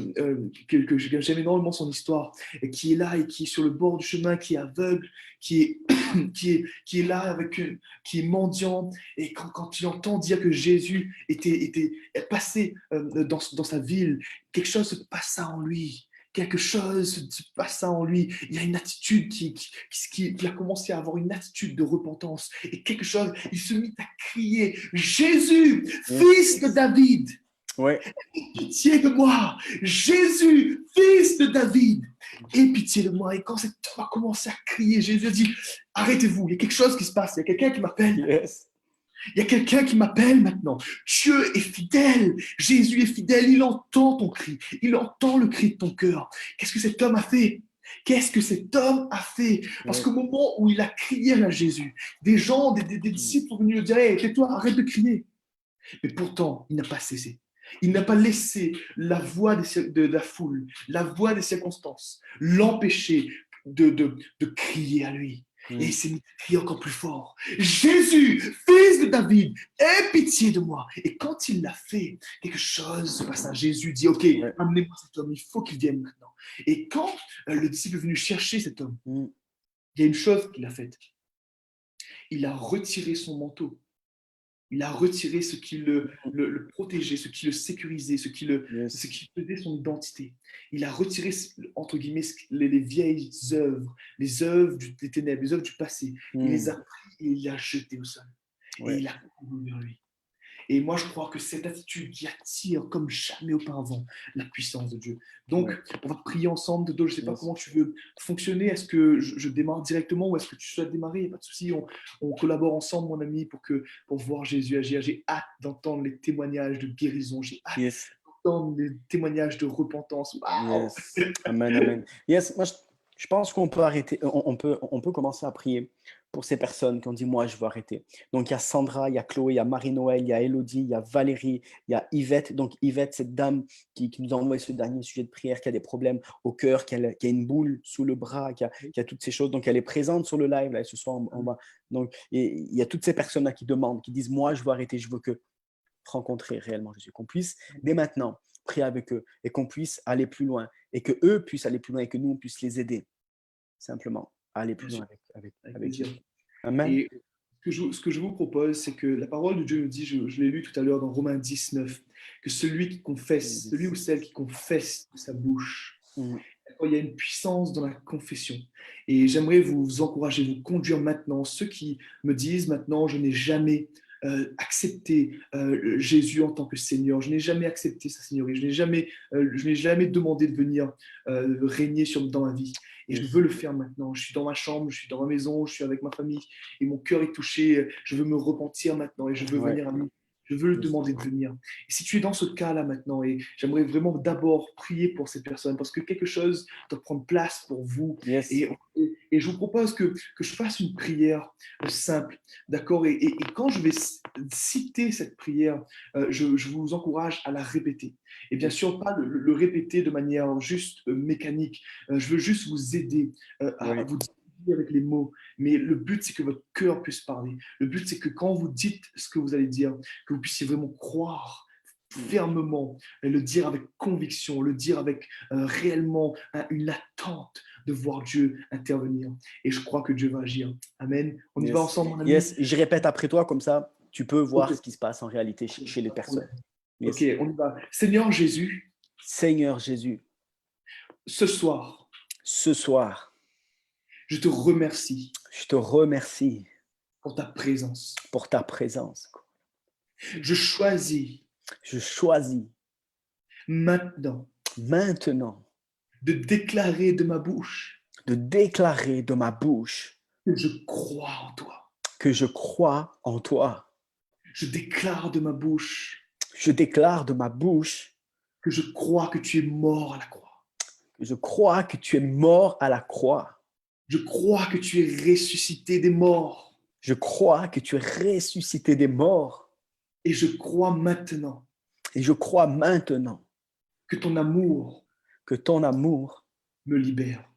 j'aime énormément son histoire, et qui est là et qui est sur le bord du chemin, qui est aveugle, qui est là, qui est mendiant. Et quand il entend dire que Jésus était passé dans sa ville, quelque chose se passa en lui. Quelque chose se passa en lui. Il y a une attitude qui a commencé à avoir une attitude de repentance. Et quelque chose, il se mit à crier, Jésus, fils de David, ouais. aie pitié de moi. Jésus, fils de David, aie pitié de moi. Et quand cet homme a commencé à crier, Jésus a dit, arrêtez-vous, il y a quelque chose qui se passe. Il y a quelqu'un qui m'appelle. Yes. Il y a quelqu'un qui m'appelle maintenant. Dieu est fidèle. Jésus est fidèle. Il entend ton cri. Il entend le cri de ton cœur. Qu'est-ce que cet homme a fait? Qu'est-ce que cet homme a fait? Parce qu'au moment où il a crié à Jésus, des gens, des disciples sont venus lui dire, hey, tais-toi, arrête de crier. Mais pourtant, il n'a pas cessé. Il n'a pas laissé la voix de la foule, la voix des circonstances, l'empêcher de crier à lui. Et il s'est mis à crier encore plus fort. Jésus, fils de David, aie pitié de moi. Et quand il l'a fait, quelque chose se passe. Jésus dit, ok, amenez-moi cet homme, il faut qu'il vienne maintenant. Et quand le disciple est venu chercher cet homme, il y a une chose qu'il a faite. Il a retiré son manteau. Il a retiré ce qui le protégeait, ce qui le sécurisait, ce qui faisait son identité. Il a retiré, entre guillemets, les vieilles œuvres, les œuvres des ténèbres, les œuvres du passé. Il les a pris et il les a jetées au sol. Et il a couru vers lui. Et moi, je crois que cette attitude qui attire comme jamais auparavant la puissance de Dieu. Donc, on va prier ensemble. Dodo, je ne sais pas comment tu veux fonctionner. Est-ce que je démarre directement ou est-ce que tu souhaites démarrer? Il n'y a pas de souci. On collabore ensemble, mon ami, pour voir Jésus agir. J'ai hâte d'entendre les témoignages de guérison. J'ai hâte d'entendre les témoignages de repentance. Wow. Amen, amen. Yes, moi, je pense qu'on peut arrêter. On peut commencer à prier pour ces personnes qui ont dit, moi, je veux arrêter. Donc, il y a Sandra, il y a Chloé, il y a Marie-Noël, il y a Elodie, il y a Valérie, il y a Yvette. Donc, Yvette, cette dame qui nous a envoyé ce dernier sujet de prière, qui a des problèmes au cœur, qui a une boule sous le bras, qui a toutes ces choses. Donc, elle est présente sur le live, là, ce soir, on va. Donc, il y a toutes ces personnes-là qui demandent, qui disent, moi, je veux arrêter, je veux rencontrer réellement Jésus, qu'on puisse, dès maintenant, prier avec eux et qu'on puisse aller plus loin et qu'eux puissent aller plus loin et que nous, on puisse les aider, simplement, à aller plus loin avec Dieu. Amen. Et ce que je vous propose, c'est que la parole de Dieu nous dit, je l'ai lu tout à l'heure dans Romains 19, que celui qui confesse, celui ou celle qui confesse de sa bouche, il y a une puissance dans la confession. Et j'aimerais vous encourager, vous conduire maintenant, ceux qui me disent maintenant, je n'ai jamais accepté Jésus en tant que Seigneur, je n'ai jamais accepté sa Seigneurie, je n'ai jamais demandé de venir régner dans ma vie. Et je veux le faire maintenant. Je suis dans ma chambre, je suis dans ma maison, je suis avec ma famille et mon cœur est touché. Je veux me repentir maintenant et je veux venir à lui. Je veux le demander de venir. Et si tu es dans ce cas-là maintenant, et j'aimerais vraiment d'abord prier pour ces personnes parce que quelque chose doit prendre place pour vous. Et je vous propose que je fasse une prière simple, d'accord? Et quand je vais citer cette prière, je vous encourage à la répéter. Et bien sûr, pas le répéter de manière juste mécanique. Je veux juste vous aider à vous dire avec les mots, mais le but, c'est que votre cœur puisse parler. Le but, c'est que quand vous dites ce que vous allez dire, que vous puissiez vraiment croire fermement, et le dire avec conviction, le dire avec réellement une attente de voir Dieu intervenir. Et je crois que Dieu va agir. Amen. On y va ensemble, mon ami. Je répète après toi, comme ça, tu peux voir ce qui se passe en réalité chez les personnes. Ok, on y va. Seigneur Jésus. Seigneur Jésus. Ce soir. Je te remercie. Je te remercie. Pour ta présence. Pour ta présence. Je choisis. Maintenant. De déclarer de ma bouche. Que je crois en toi. Je déclare de ma bouche. Que je crois que tu es mort à la croix. Je crois que tu es mort à la croix. Je crois que tu es ressuscité des morts. Je crois que tu es ressuscité des morts. Et je crois maintenant. Que ton amour. Me libère.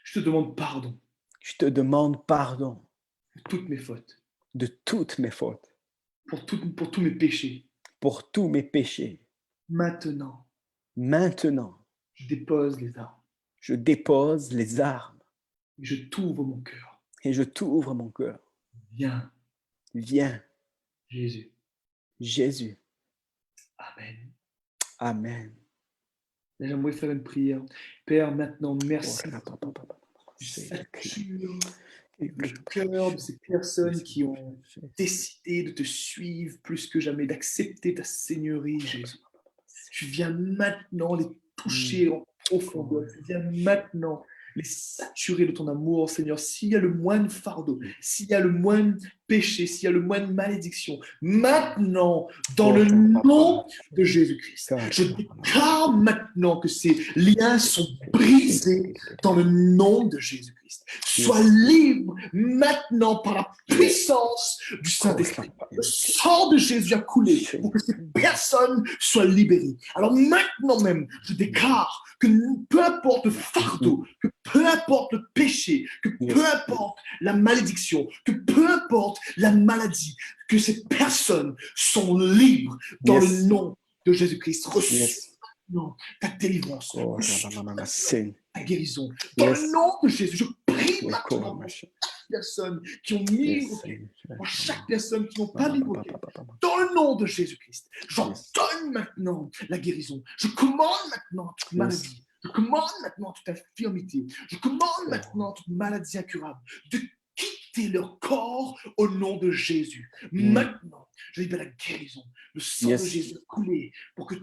Je te demande pardon. De toutes mes fautes. Pour tous mes péchés. Maintenant. Je dépose les armes. Et je t'ouvre mon cœur. Viens. Jésus. Amen. J'aimerais faire une prière. Père, maintenant, merci. Le cœur de ces personnes qui ont décidé de te suivre plus que jamais, d'accepter ta Seigneurie, Jésus. Tu viens maintenant les toucher en profondeur. Tu viens maintenant les saturer de ton amour, Seigneur. S'il y a le moindre fardeau, s'il y a le moindre péché, s'il y a le moindre malédiction, maintenant, dans le nom de Jésus-Christ, je déclare maintenant que ces liens sont brisé dans le nom de Jésus-Christ. Sois libre maintenant par la puissance du Saint-Esprit. Le sang de Jésus a coulé pour que ces personnes soient libérées. Alors maintenant même, je déclare que peu importe le fardeau, que peu importe le péché, que peu importe la malédiction, que peu importe la maladie, que ces personnes sont libres dans le nom de Jésus-Christ. Reçois maintenant ta délivrance, ta guérison. Dans le nom de Jésus, je prie maintenant pour chaque personne qui ont mis pour chaque personne qui n'ont pas mis dans le nom de Jésus-Christ. J'ordonne maintenant la guérison. Je commande maintenant toute maladie. Je commande maintenant toute infirmité. Je commande maintenant toute maladie incurable de quitter leur corps au nom de Jésus. Maintenant, je libère la guérison. Le sang de Jésus a coulé pour que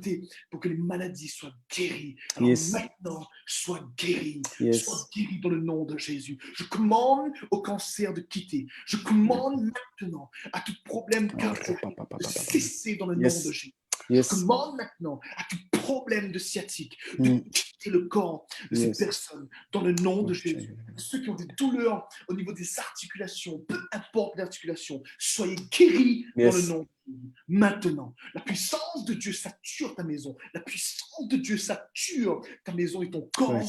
les maladies soient guéries. Alors maintenant, sois guéri. Sois guéri dans le nom de Jésus. Je commande au cancer de quitter. Je commande maintenant à tout problème cardiaque de cesser dans le nom de Jésus. Je commande maintenant à tout problème de sciatique de quitter le corps de ces personnes dans le nom de Jésus. Ceux qui ont des douleurs au niveau des articulations, peu importe l'articulation, soyez guéris dans le nom de Jésus. Maintenant, la puissance de Dieu sature ta maison. La puissance de Dieu sature ta maison et ton corps.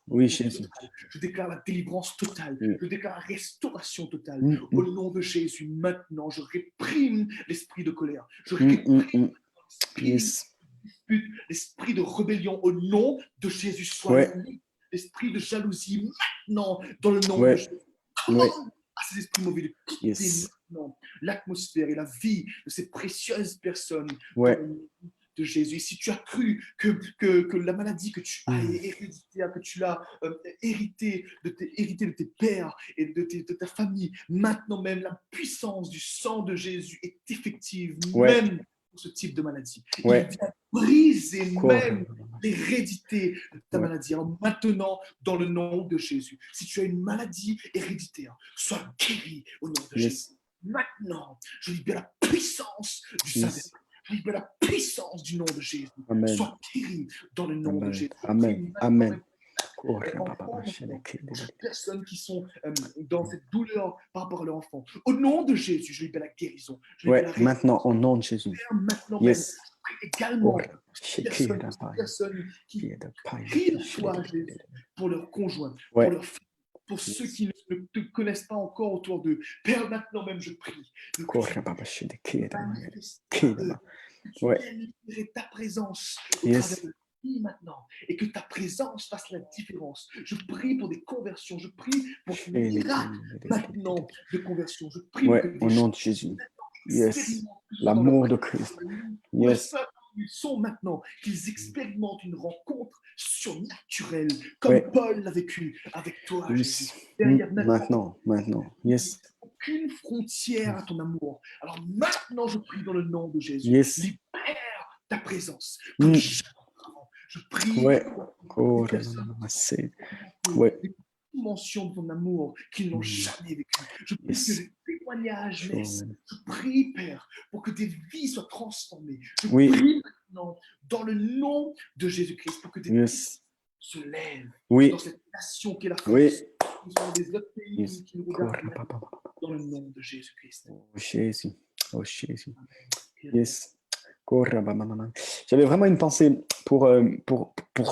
Oui, Jésus. Je déclare la délivrance totale. Je déclare la restauration totale. Au nom de Jésus, maintenant, je réprime l'esprit de colère. Je réprime l'esprit de rébellion au nom de Jésus. Sois libre. L'esprit de jalousie maintenant, dans le nom de Jésus. Commande à ces esprits mauvais de quitter maintenant l'atmosphère et la vie de ces précieuses personnes. Dans le nom de Jésus. Et si tu as cru que la maladie que tu as est héréditaire, que tu l'as hérité de tes pères et de ta famille, maintenant même la puissance du sang de Jésus est effective, même pour ce type de maladie. Il vient briser même l'hérédité de ta maladie. Alors maintenant, dans le nom de Jésus, si tu as une maladie héréditaire, sois guéri au nom de Jésus. Maintenant, je libère la puissance du Saint-Esprit. Je libère la puissance du nom de Jésus. Sois guéri dans le nom de Jésus. Amen. Amen. Personnes qui sont dans cette douleur par rapport à leur enfant. Au nom de Jésus, je libère la guérison. Maintenant, au nom de Jésus. Maintenant même, également, personnes qui crient de toi, Jésus, pour leur conjoint, pour leur fille, pour ceux qui ne te connaissent pas encore autour d'eux. Père, maintenant même, je prie. Libérer ta présence au travers de maintenant et que ta présence fasse la différence. Je prie pour des conversions, je prie pour des miracles maintenant de conversion. Je prie au nom de Jésus. L'amour de Christ. Ils sont maintenant, qu'ils expérimentent une rencontre surnaturelle, comme Paul l'a vécu avec toi, Jésus. Maintenant. Aucune frontière à ton amour. Alors maintenant, je prie dans le nom de Jésus. Libère ta présence. Comme je prie pour des dimensions de ton amour qu'ils n'ont jamais vécu. Je prie que les témoignages naissent. Je prie, Père, pour que des vies soient transformées. Je prie maintenant dans le nom de Jésus-Christ pour que des vies se lèvent dans cette nation qui est la France. Dans les autres pays qui nous regardent dans le nom de Jésus-Christ. Oh Jésus. J'avais vraiment une pensée pour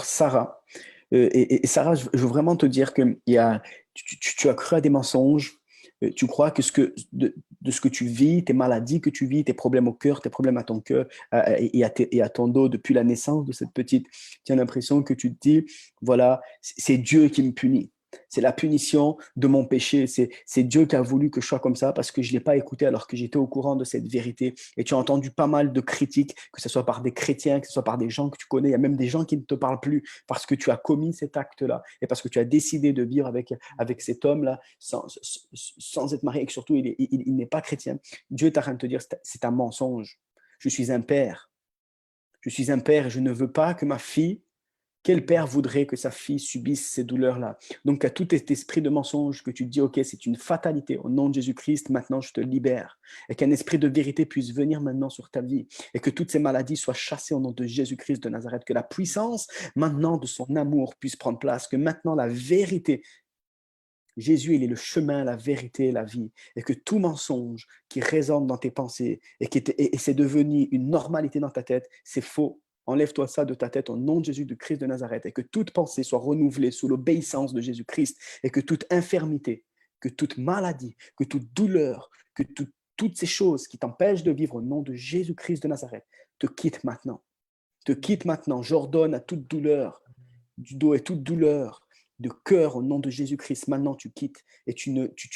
Sarah. Et Sarah, je veux vraiment te dire que tu as cru à des mensonges. Tu crois que de ce que tu vis, tes maladies que tu vis, tes problèmes au cœur, tes problèmes à ton cœur et à ton dos depuis la naissance de cette petite, tu as l'impression que tu te dis, voilà, c'est Dieu qui me punit. C'est la punition de mon péché. C'est Dieu qui a voulu que je sois comme ça parce que je ne l'ai pas écouté alors que j'étais au courant de cette vérité. Et tu as entendu pas mal de critiques, que ce soit par des chrétiens, que ce soit par des gens que tu connais. Il y a même des gens qui ne te parlent plus parce que tu as commis cet acte-là et parce que tu as décidé de vivre avec cet homme-là sans être marié et que surtout, il n'est pas chrétien. Dieu est en train de te dire, c'est un mensonge. Je suis un père. Je suis un père et je ne veux pas que ma fille Quel père voudrait que sa fille subisse ces douleurs-là? Donc, à tout cet esprit de mensonge que tu dis, OK, c'est une fatalité, au nom de Jésus-Christ, maintenant je te libère. Et qu'un esprit de vérité puisse venir maintenant sur ta vie. Et que toutes ces maladies soient chassées au nom de Jésus-Christ de Nazareth. Que la puissance maintenant de son amour puisse prendre place. Que maintenant la vérité, Jésus, il est le chemin, la vérité et la vie. Et que tout mensonge qui résonne dans tes pensées et c'est devenu une normalité dans ta tête, c'est faux. Enlève-toi ça de ta tête au nom de Jésus, de Christ de Nazareth, et que toute pensée soit renouvelée sous l'obéissance de Jésus-Christ, et que toute infirmité, que toute maladie, que toute douleur, que toutes ces choses qui t'empêchent de vivre au nom de Jésus-Christ de Nazareth te quittent maintenant. Te quittent maintenant. J'ordonne à toute douleur du dos et toute douleur de cœur au nom de Jésus-Christ. Maintenant, tu quittes et tu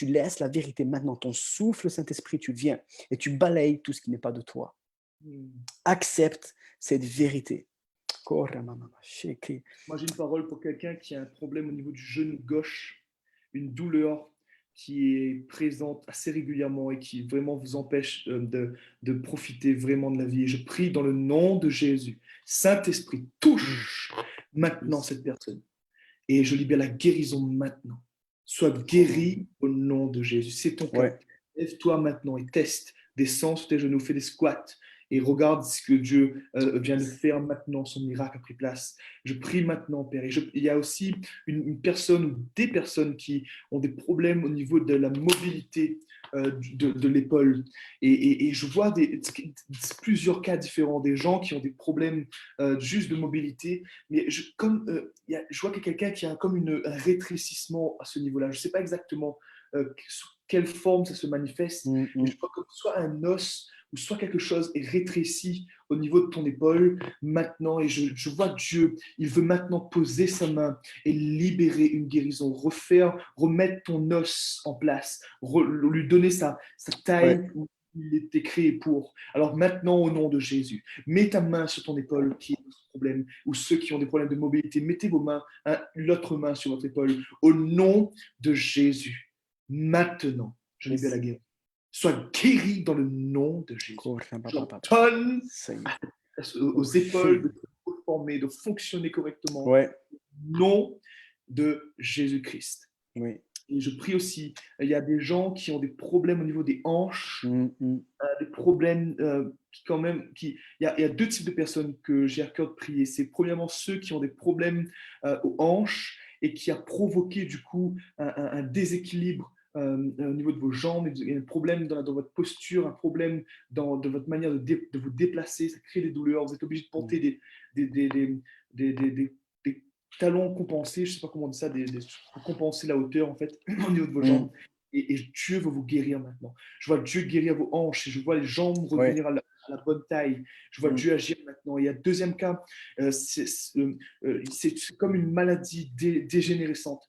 laisses la vérité. Maintenant, ton souffle, Saint-Esprit, tu viens et tu balayes tout ce qui n'est pas de toi. Accepte cette vérité. Moi, j'ai une parole pour quelqu'un qui a un problème au niveau du genou gauche, une douleur qui est présente assez régulièrement et qui vraiment vous empêche de profiter vraiment de la vie. Et je prie dans le nom de Jésus. Saint-Esprit, touche maintenant cette personne. Et je libère la guérison maintenant. Sois guéri au nom de Jésus. C'est ton cas. Ouais. Lève-toi maintenant et teste. Descends sur tes genoux, fais des squats et regarde ce que Dieu vient de faire maintenant. Son miracle a pris place. Je prie maintenant, Père. Et il y a aussi une personne ou des personnes qui ont des problèmes au niveau de la mobilité de l'épaule. Et je vois plusieurs cas différents, des gens qui ont des problèmes juste de mobilité. Mais je vois qu'il y a quelqu'un qui a comme un rétrécissement à ce niveau-là. Je ne sais pas exactement sous quelle forme ça se manifeste. Mais je crois que soit un os ou soit quelque chose est rétréci au niveau de ton épaule maintenant. Et je vois Dieu, il veut maintenant poser sa main et libérer une guérison, remettre ton os en place, lui donner sa taille où il était créé pour. Alors maintenant, au nom de Jésus, mets ta main sur ton épaule qui est un problème, ou ceux qui ont des problèmes de mobilité, mettez vos mains, l'autre main sur votre épaule, au nom de Jésus. Maintenant, je libère la guérison. Sois guéri dans le nom de Jésus. J'ordonne aux épaules de se former, de fonctionner correctement. Ouais. Au nom de Jésus-Christ. Oui. Et je prie aussi, il y a des gens qui ont des problèmes au niveau des hanches, des problèmes il y a deux types de personnes que j'ai à cœur de prier. C'est premièrement ceux qui ont des problèmes aux hanches et qui a provoqué du coup un déséquilibre au niveau de vos jambes, il y a un problème dans votre posture, un problème dans votre manière de vous déplacer, ça crée des douleurs, vous êtes obligé de porter des talons compensés, je ne sais pas comment on dit ça, pour compenser la hauteur en fait au niveau de vos jambes. Et Dieu veut vous guérir maintenant. Je vois Dieu guérir vos hanches et je vois les jambes revenir à la bonne taille. Je vois Dieu agir maintenant. Et il y a deuxième cas, c'est comme une maladie dégénérescente.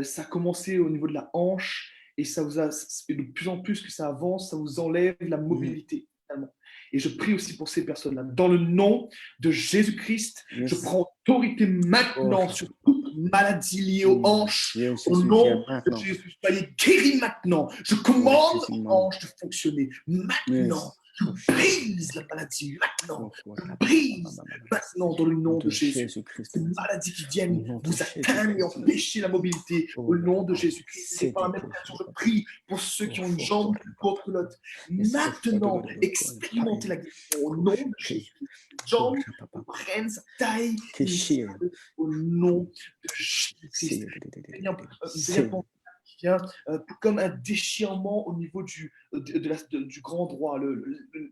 Ça a commencé au niveau de la hanche et ça vous a, de plus en plus que ça avance, ça vous enlève la mobilité. Et je prie aussi pour ces personnes-là. Dans le nom de Jésus-Christ, je prends autorité maintenant sur toute maladie liée aux hanches. Au nom de Jésus, soyez guéris maintenant. Je commande aux hanches de fonctionner maintenant. Je brise la maladie maintenant. Je brise maintenant dans le nom de Jésus. Ces maladies qui viennent vous atteindre et empêcher la mobilité au nom de Jésus-Christ. C'est par la même occasion, je prie pour ceux qui ont une jambe plus courte que l'autre. Maintenant, expérimentez la guérison au nom de Jésus. Les jambes prennent sa taille au nom de Jésus-Christ. Qui vient comme un déchirement au niveau du grand droit,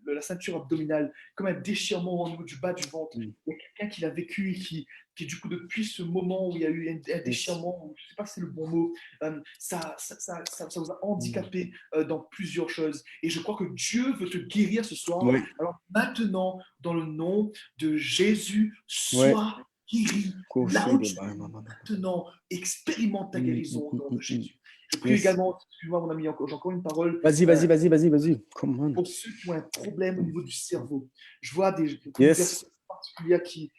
la ceinture abdominale, comme un déchirement au niveau du bas du ventre. Il y a quelqu'un qui l'a vécu et qui du coup, depuis ce moment où il y a eu un déchirement, je ne sais pas si c'est le bon mot, ça vous a handicapé dans plusieurs choses. Et je crois que Dieu veut te guérir ce soir. Oui. Alors maintenant, dans le nom de Jésus, sois guéri. Là où tu es maintenant, expérimente ta guérison au nom de Jésus. Je prie également, excuse-moi mon ami, j'ai encore une parole. Vas-y. Pour ceux qui ont un problème au niveau du cerveau. Je vois des personnes particulières qui...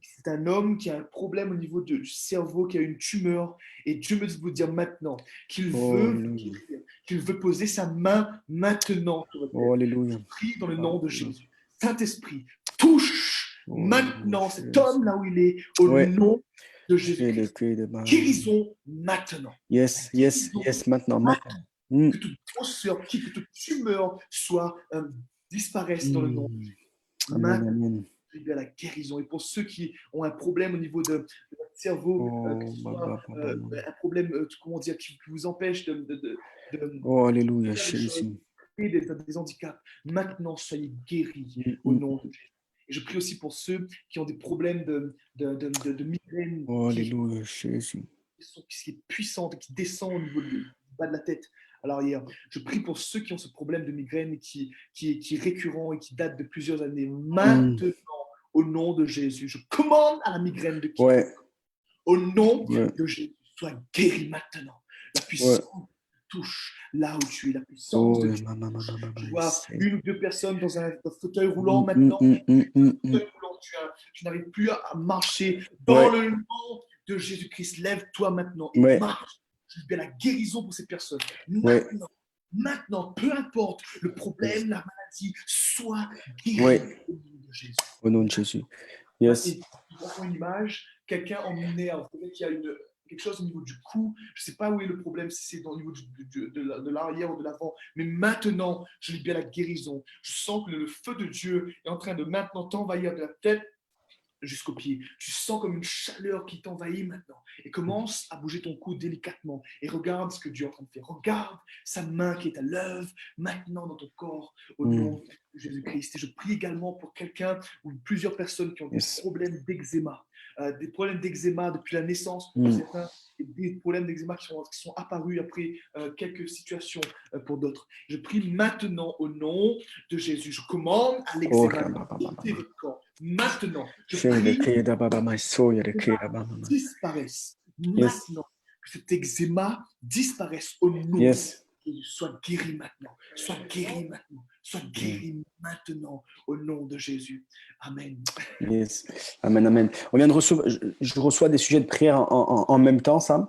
c'est un homme qui a un problème au niveau du cerveau, qui a une tumeur. Et Dieu me dit de vous dire maintenant qu'il veut poser sa main maintenant sur votre tête. Je prie dans le nom de Jésus. Saint-Esprit, touche maintenant, cet homme là où il est, au Ouais. nom de Et Jésus-Christ. le Guérison maintenant. Yes, yes, yes, maintenant. Que toute grosseur, que toute tumeur soit disparaisse dans le nom. Amen, Maintenant, amen. à la guérison. Et pour ceux qui ont un problème au niveau de votre cerveau, que ce soit un problème, comment dire, qui vous empêche de Oh, alléluia, faire des choses, Jésus. des handicaps, maintenant soyez guéris au nom de Jésus. Et je prie aussi pour ceux qui ont des problèmes de migraine Oh, alléluia, Jésus. qui est puissante et qui descend au niveau du bas de la tête à l'arrière. Je prie pour ceux qui ont ce problème de migraine qui est récurrent et qui date de plusieurs années. Maintenant, au nom de Jésus, je commande à la migraine de quitter. Ouais. Au nom de Jésus, sois guéri maintenant. La puissance touche là où tu es, la puissance de Dieu. Je vois une ou deux personnes dans un fauteuil roulant maintenant. Fauteuil roulant, tu n'arrives plus à marcher. Dans le nom de Jésus-Christ, lève-toi maintenant et marche. Je veux la guérison pour ces personnes. Maintenant, peu importe le problème, la maladie, sois guéri au nom de Jésus. Au nom de Jésus. Yes. Je vois une image, quelqu'un en nerve, peut-être qu'il y a quelque chose au niveau du cou. Je ne sais pas où est le problème, si c'est au niveau de l'arrière ou de l'avant. Mais maintenant, je libère la guérison. Je sens que le feu de Dieu est en train de maintenant t'envahir de la tête jusqu'aux pieds. Tu sens comme une chaleur qui t'envahit maintenant et commence à bouger ton cou délicatement et regarde ce que Dieu est en train de faire. Regarde sa main qui est à l'œuvre maintenant dans ton corps au nom de Jésus-Christ. Et je prie également pour quelqu'un ou plusieurs personnes qui ont des problèmes d'eczéma. Des problèmes d'eczéma depuis la naissance pour certains, et des problèmes d'eczéma qui sont apparus après quelques situations pour d'autres. Je prie maintenant au nom de Jésus. Je commande à l'eczéma de quitter votre corps. Maintenant, je prie que disparaisse. Maintenant, que cet eczéma disparaisse au nom de Jésus. Sois guéri maintenant. Sois guéri maintenant. Sois guéri maintenant au nom de Jésus. Amen. Yes. Amen, amen. On vient de recevoir, je reçois des sujets de prière en même temps, Sam.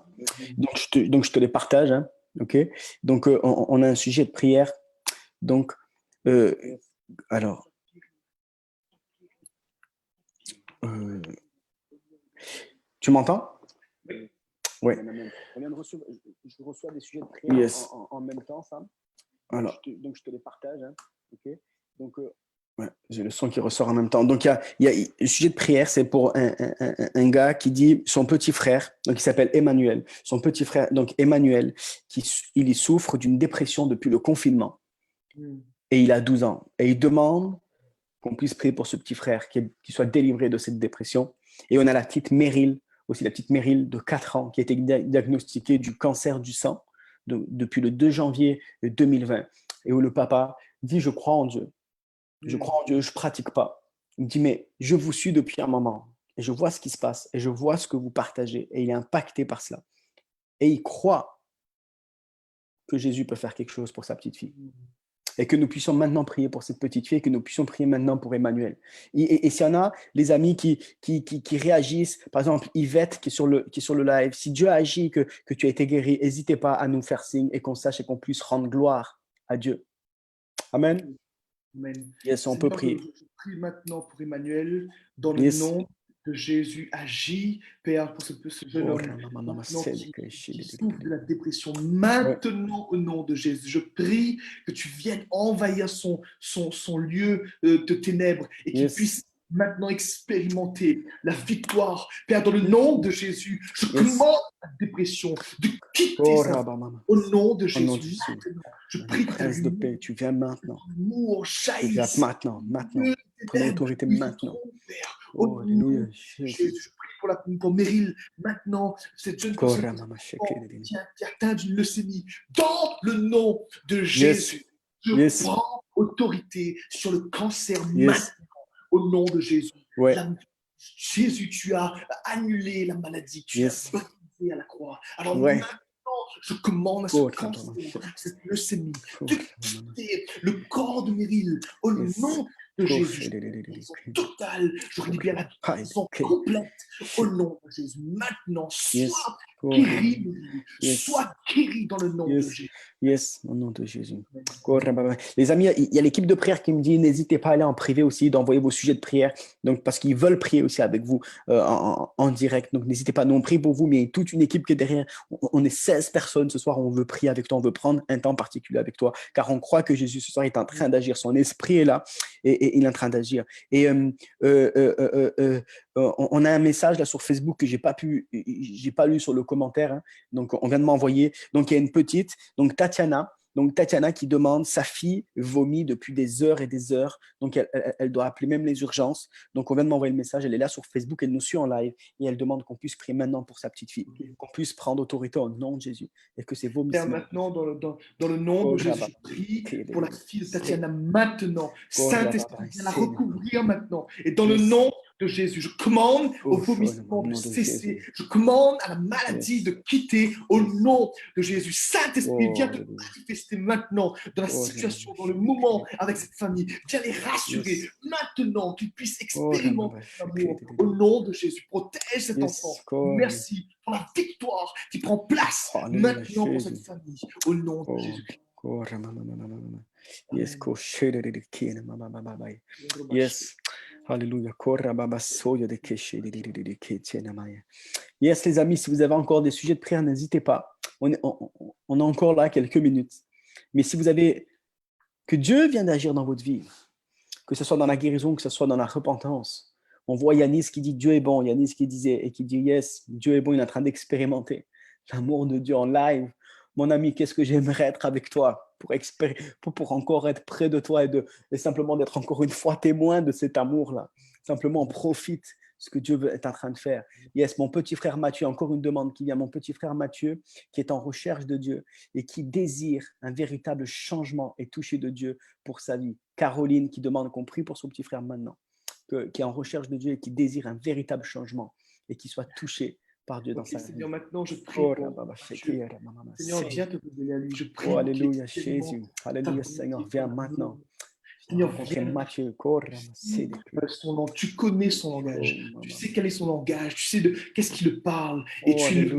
Donc, je te les partage. Hein. OK. Donc, on a un sujet de prière. Donc, alors. Tu m'entends? Oui. On vient de recevoir, je reçois des sujets de prière en même temps, Sam. Alors. Donc, je te les partage. Hein. OK. Donc, j'ai le son qui ressort en même temps. Donc, il y a le sujet de prière, c'est pour un gars qui dit son petit frère, donc il s'appelle Emmanuel. Son petit frère, donc Emmanuel, il souffre d'une dépression depuis le confinement. Et il a 12 ans. Et il demande qu'on puisse prier pour ce petit frère, qu'il soit délivré de cette dépression. Et on a la petite Meryl, aussi la petite Meryl de 4 ans, qui a été diagnostiquée du cancer du sang depuis le 2 janvier 2020. Et où le papa dit, je crois en Dieu. Je crois en Dieu, je ne pratique pas. Il me dit, mais je vous suis depuis un moment et je vois ce qui se passe et je vois ce que vous partagez et il est impacté par cela. Et il croit que Jésus peut faire quelque chose pour sa petite fille et que nous puissions maintenant prier pour cette petite fille et que nous puissions prier maintenant pour Emmanuel. Et s'il y en a, les amis qui réagissent, par exemple Yvette qui est sur le live, si Dieu a agi, que tu as été guéri, n'hésitez pas à nous faire signe et qu'on sache et qu'on puisse rendre gloire à Dieu. Amen. Amen. Yes, on peut prier. Je prie maintenant pour Emmanuel, dans le nom de Jésus. Agis, Père, pour ce jeune homme qui souffre de la dépression. Maintenant, au nom de Jésus, je prie que tu viennes envahir son lieu de ténèbres et qu'il puisse maintenant expérimenter la victoire. Père, dans le nom de Jésus, je commande la dépression de quitter sa vie. Au nom de Jésus, maintenant, je prie que ta de paix, tu viens maintenant. L'amour jaillisse. Maintenant. Prends l'autorité maintenant. Oh, alléluia. Je prie pour Meryl maintenant, cette jeune personne qui est atteinte d'une leucémie. Dans le nom de Jésus, je prends autorité sur le cancer maintenant, au nom de Jésus. Jésus, tu as annulé la maladie, tu as baptisé à la croix. Alors maintenant, je commande à ce cancer, cette leucémie, de quitter le corps de Meryl au nom de Jésus. Je libère la guérison totale. Je libère la guérison complète. Au nom de Jésus. Maintenant, sois guéri de Jésus. Sois guéri dans le nom de Jésus. Yes, au nom de Jésus. Les amis, il y a l'équipe de prière qui me dit n'hésitez pas à aller en privé aussi, d'envoyer vos sujets de prière, donc parce qu'ils veulent prier aussi avec vous en direct. Donc n'hésitez pas, nous on prie pour vous, mais il y a toute une équipe qui est derrière. On est 16 personnes ce soir, on veut prier avec toi, on veut prendre un temps particulier avec toi, car on croit que Jésus ce soir est en train d'agir, son esprit est là et il est en train d'agir. Et on a un message là sur Facebook que j'ai pas lu sur le commentaire, hein. Donc on vient de m'envoyer. Donc il y a une petite, donc Tatiana qui demande, sa fille vomit depuis des heures et des heures, donc elle doit appeler même les urgences. Donc on vient de m'envoyer le message, elle est là sur Facebook, elle nous suit en live et elle demande qu'on puisse prier maintenant pour sa petite fille, qu'on puisse prendre autorité au nom de Jésus et que ces vomissements. Maintenant, dans le nom de Jésus, je prie pour la fille de Tatiana maintenant. Saint-Esprit, viens la recouvrir maintenant. Et dans le nom de Jésus, je commande au vomissement de cesser. Je commande à la maladie de quitter au nom de Jésus. Saint-Esprit, viens te manifester maintenant dans la situation, dans le moment avec cette famille. Viens les rassurer maintenant qu'ils puissent expérimenter l'amour au nom de Jésus. Protège cet enfant. Merci pour la victoire qui prend place maintenant pour cette famille au nom de Jésus. Yes. Alléluia. Yes, les amis, si vous avez encore des sujets de prière, n'hésitez pas. On est encore là quelques minutes. Mais si vous avez que Dieu vient d'agir dans votre vie, que ce soit dans la guérison, que ce soit dans la repentance, on voit Yanis qui dit Dieu est bon, Yanis qui disait et qui dit yes, Dieu est bon, il est en train d'expérimenter l'amour de Dieu en live. Mon ami, qu'est-ce que j'aimerais être avec toi pour encore être près de toi et simplement d'être encore une fois témoin de cet amour-là. Simplement, on profite de ce que Dieu est en train de faire. Yes, mon petit frère Mathieu, encore une demande qui vient. Mon petit frère Mathieu, qui est en recherche de Dieu et qui désire un véritable changement et toucher de Dieu pour sa vie. Caroline, qui demande qu'on prie pour son petit frère maintenant, qui est en recherche de Dieu et qui désire un véritable changement et qui soit touché par Dieu dans sa vie. Seigneur, maintenant je prie pour Seigneur, viens te révéler à lui. Je prie. Oh, alléluia, Jésus. Alléluia, Seigneur, viens maintenant. Seigneur, viens Mathieu. Son nom, tu connais son langage. Tu sais quel est son langage. Tu sais qu'est-ce qui le parle. Et tu es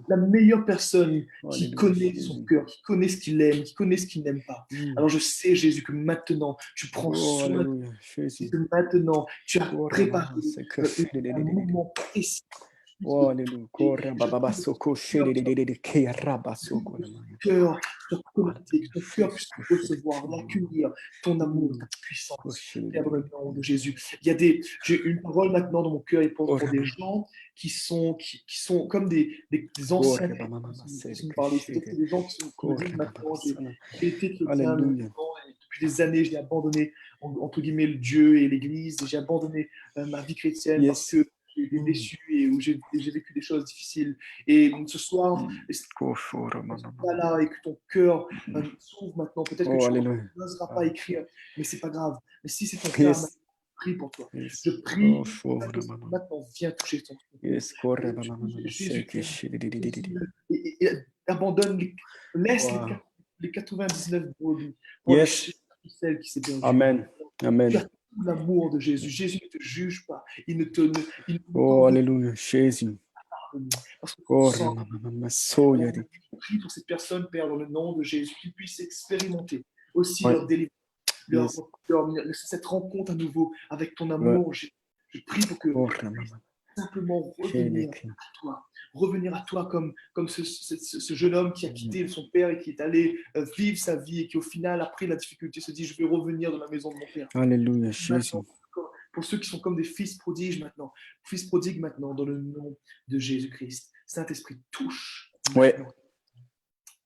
la meilleure personne qui connaît son cœur, qui connaît ce qu'il aime, qui connaît ce qu'il n'aime pas. Alors je sais, Jésus, que maintenant, tu prends soin de lui. Que maintenant, tu as préparé un moment précis. Oh, alléluia. Cœur, que ton cœur puisse recevoir, l'accueillir, ton amour, ta puissance, Père, dans le nom de Jésus. J'ai une parole maintenant dans mon cœur et pour des gens qui sont comme des anciens qui me parlent. C'est des gens qui me disent maintenant, j'ai été chrétien depuis des années, j'ai abandonné entre guillemets le Dieu et l'Église, j'ai abandonné ma vie chrétienne parce que j'ai été déçu et où j'ai vécu des choses difficiles. Et ce soir, pas là et que ton cœur s'ouvre maintenant. Peut-être que tu n'oseras pas écrire, mais c'est pas grave. Mais si c'est ton cas, je prie pour toi. Je prie maintenant, viens toucher ton cœur. Jésus, et abandonne, laisse les 99 brebis pour celle qui s'est perdue. Amen. Amen. L'amour de Jésus. Jésus ne te juge pas. Il ne te. Alléluia, Jésus. Parce que prie pour ces personnes, Père, dans le nom de Jésus, qu'ils puissent expérimenter aussi leur délivrance, cette rencontre à nouveau avec ton amour. Je prie pour que simplement revenir à toi comme ce jeune homme qui a quitté son père et qui est allé vivre sa vie et qui au final, après la difficulté, se dit, je vais revenir dans la maison de mon père. Alléluia, Jésus. Pour ceux qui sont comme des fils prodiges maintenant, dans le nom de Jésus-Christ. Saint-Esprit, touche. Ouais.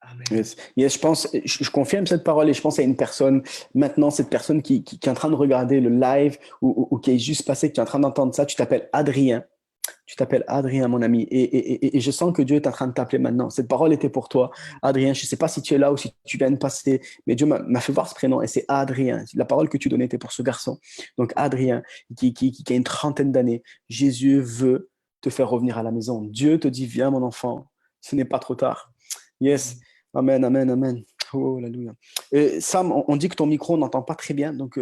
Amen. Yes, je confirme cette parole et je pense à une personne, maintenant, cette personne qui est en train de regarder le live ou qui est juste passé, qui est en train d'entendre ça. Tu t'appelles Adrien. Mon ami, et je sens que Dieu est en train de t'appeler maintenant. Cette parole était pour toi, Adrien. Je ne sais pas si tu es là ou si tu viens de passer, mais Dieu m'a fait voir ce prénom et c'est Adrien. La parole que tu donnais était pour ce garçon. Donc Adrien, qui a une trentaine d'années, Jésus veut te faire revenir à la maison. Dieu te dit, viens mon enfant, ce n'est pas trop tard. Yes, amen, amen, amen. Oh, alléluia. Sam, on dit que ton micro, on n'entend pas très bien, donc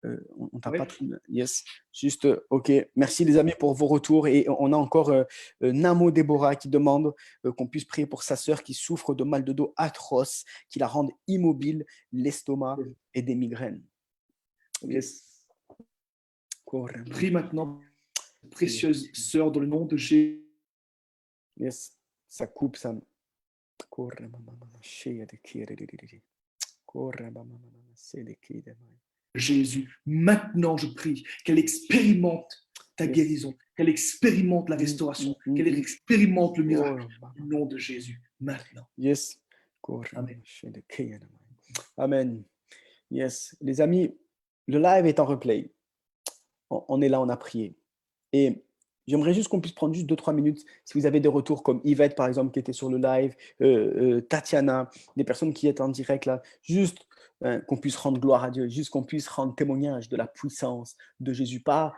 On t'a Oui. pas pris. Yes. Juste, OK. Merci les amis pour vos retours. Et on a encore Namo Déborah qui demande qu'on puisse prier pour sa sœur qui souffre de mal de dos atroce, qui la rende immobile, l'estomac et des migraines. Ok. Yes. Prie maintenant, précieuse sœur, dans le nom de Jésus. Yes. Ça coupe, ça. Jésus, maintenant je prie qu'elle expérimente ta Yes. guérison, qu'elle expérimente la restauration, qu'elle expérimente le miracle. Au nom de Jésus, maintenant. Yes. Amen. Amen. Yes. Les amis, le live est en replay. On est là, on a prié. Et j'aimerais juste qu'on puisse prendre juste 2-3 minutes. Si vous avez des retours comme Yvette, par exemple, qui était sur le live, Tatiana, des personnes qui étaient en direct là, juste qu'on puisse rendre gloire à Dieu, juste qu'on puisse rendre témoignage de la puissance de Jésus. Pas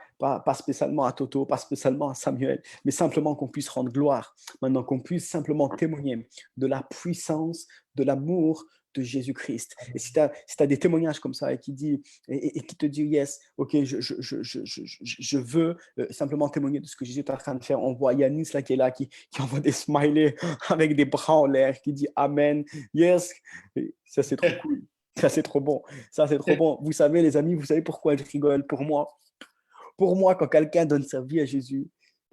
spécialement à Toto, pas spécialement à Samuel, mais simplement qu'on puisse rendre gloire. Maintenant, qu'on puisse simplement témoigner de la puissance, de l'amour de Jésus-Christ. Et si tu as des témoignages comme ça et qui te dit yes, ok, je veux simplement témoigner de ce que Jésus est en train de faire. On voit Yanis là qui est là, qui envoie des smileys avec des bras en l'air, qui dit Amen, yes. Et ça, c'est trop cool. Ça, c'est trop bon. Ça, c'est trop bon. Vous savez, les amis, vous savez pourquoi je rigole? Pour moi, quand quelqu'un donne sa vie à Jésus,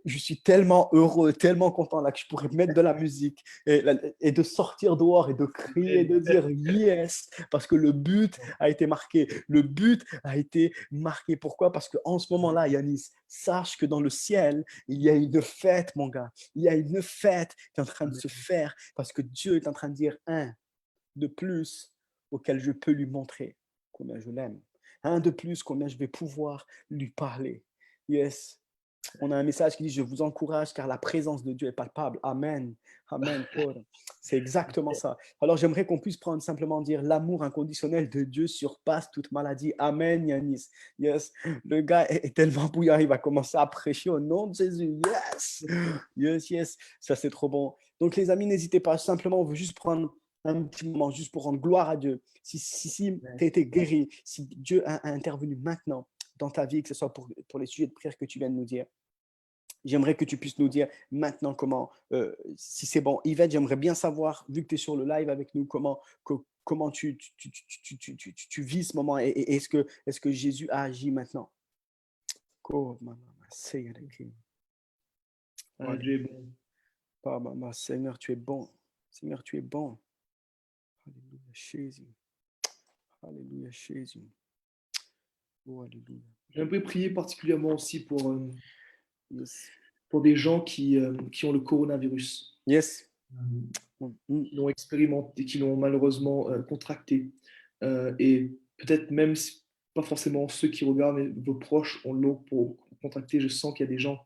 je suis tellement heureux, tellement content là que je pourrais mettre de la musique et de sortir dehors et de crier, de dire yes, parce que le but a été marqué. Le but a été marqué. Pourquoi? Parce qu'en ce moment-là, Yanis, sache que dans le ciel, il y a une fête, mon gars. Il y a une fête qui est en train de se faire parce que Dieu est en train de dire un de plus auquel je peux lui montrer combien je l'aime. Un de plus combien je vais pouvoir lui parler. Yes. On a un message qui dit « Je vous encourage car la présence de Dieu est palpable. » Amen. Amen, Paul. C'est exactement ça. Alors, j'aimerais qu'on puisse prendre simplement dire « L'amour inconditionnel de Dieu surpasse toute maladie. » Amen, Yanis. Yes. Le gars est tellement bouillant, il va commencer à prêcher au nom de Jésus. Yes. Yes, yes. Ça, c'est trop bon. Donc, les amis, n'hésitez pas. Simplement, on veut juste prendre un petit moment juste pour rendre gloire à Dieu. Si tu as été guéri, si Dieu a intervenu maintenant dans ta vie, que ce soit pour les sujets de prière que tu viens de nous dire, j'aimerais que tu puisses nous dire maintenant comment, si c'est bon. Yvette, j'aimerais bien savoir, vu que tu es sur le live avec nous, comment tu vis ce moment et est-ce que Jésus a agi maintenant? Dieu est bon. Seigneur, tu es bon. Seigneur, tu es bon. Alléluia, Jésus. Alléluia, Jésus. Oh, alléluia. J'aimerais prier particulièrement aussi Yes. pour des gens qui ont le coronavirus, Yes. qui l'ont expérimenté, qui l'ont malheureusement contracté. Et peut-être même, pas forcément ceux qui regardent, mais vos proches l'ont pour contracter. Je sens qu'il y a des gens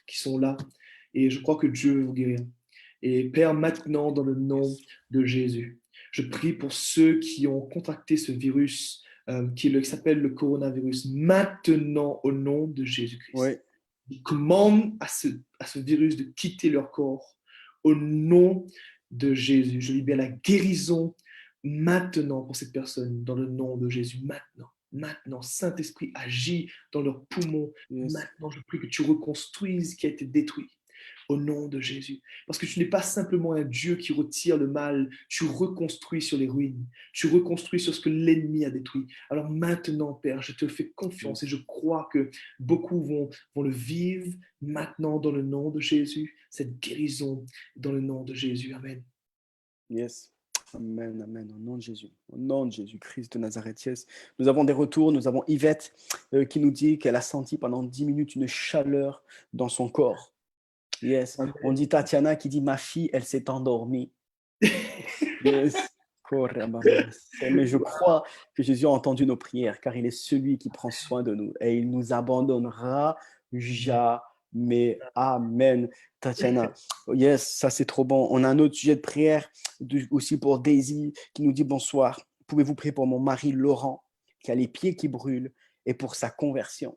qui sont là. Et je crois que Dieu veut vous guérir. Et Père, maintenant, dans le nom de Jésus, je prie pour ceux qui ont contracté ce virus qui s'appelle le coronavirus. Maintenant, au nom de Jésus-Christ. Oui. Je commande à ce virus de quitter leur corps. Au nom de Jésus, je libère la guérison maintenant pour cette personne, dans le nom de Jésus. Maintenant, Saint-Esprit agit dans leurs poumons. Yes. Maintenant, je prie que tu reconstruises ce qui a été détruit. Au nom de Jésus. Parce que tu n'es pas simplement un Dieu qui retire le mal, tu reconstruis sur les ruines, tu reconstruis sur ce que l'ennemi a détruit. Alors maintenant, Père, je te fais confiance et je crois que beaucoup vont le vivre maintenant dans le nom de Jésus, cette guérison dans le nom de Jésus. Amen. Yes. Amen, amen, au nom de Jésus, au nom de Jésus-Christ de Nazareth. Yes. Nous avons des retours, nous avons Yvette qui nous dit qu'elle a senti pendant 10 minutes une chaleur dans son corps. Yes. Amen. On dit Tatiana qui dit « Ma fille, elle s'est endormie. » Yes. Mais je crois que Jésus a entendu nos prières car il est celui qui prend soin de nous et il nous abandonnera jamais. Amen. Tatiana, yes, ça c'est trop bon. On a un autre sujet de prière aussi pour Daisy qui nous dit bonsoir. Pouvez-vous prier pour mon mari Laurent qui a les pieds qui brûlent et pour sa conversion?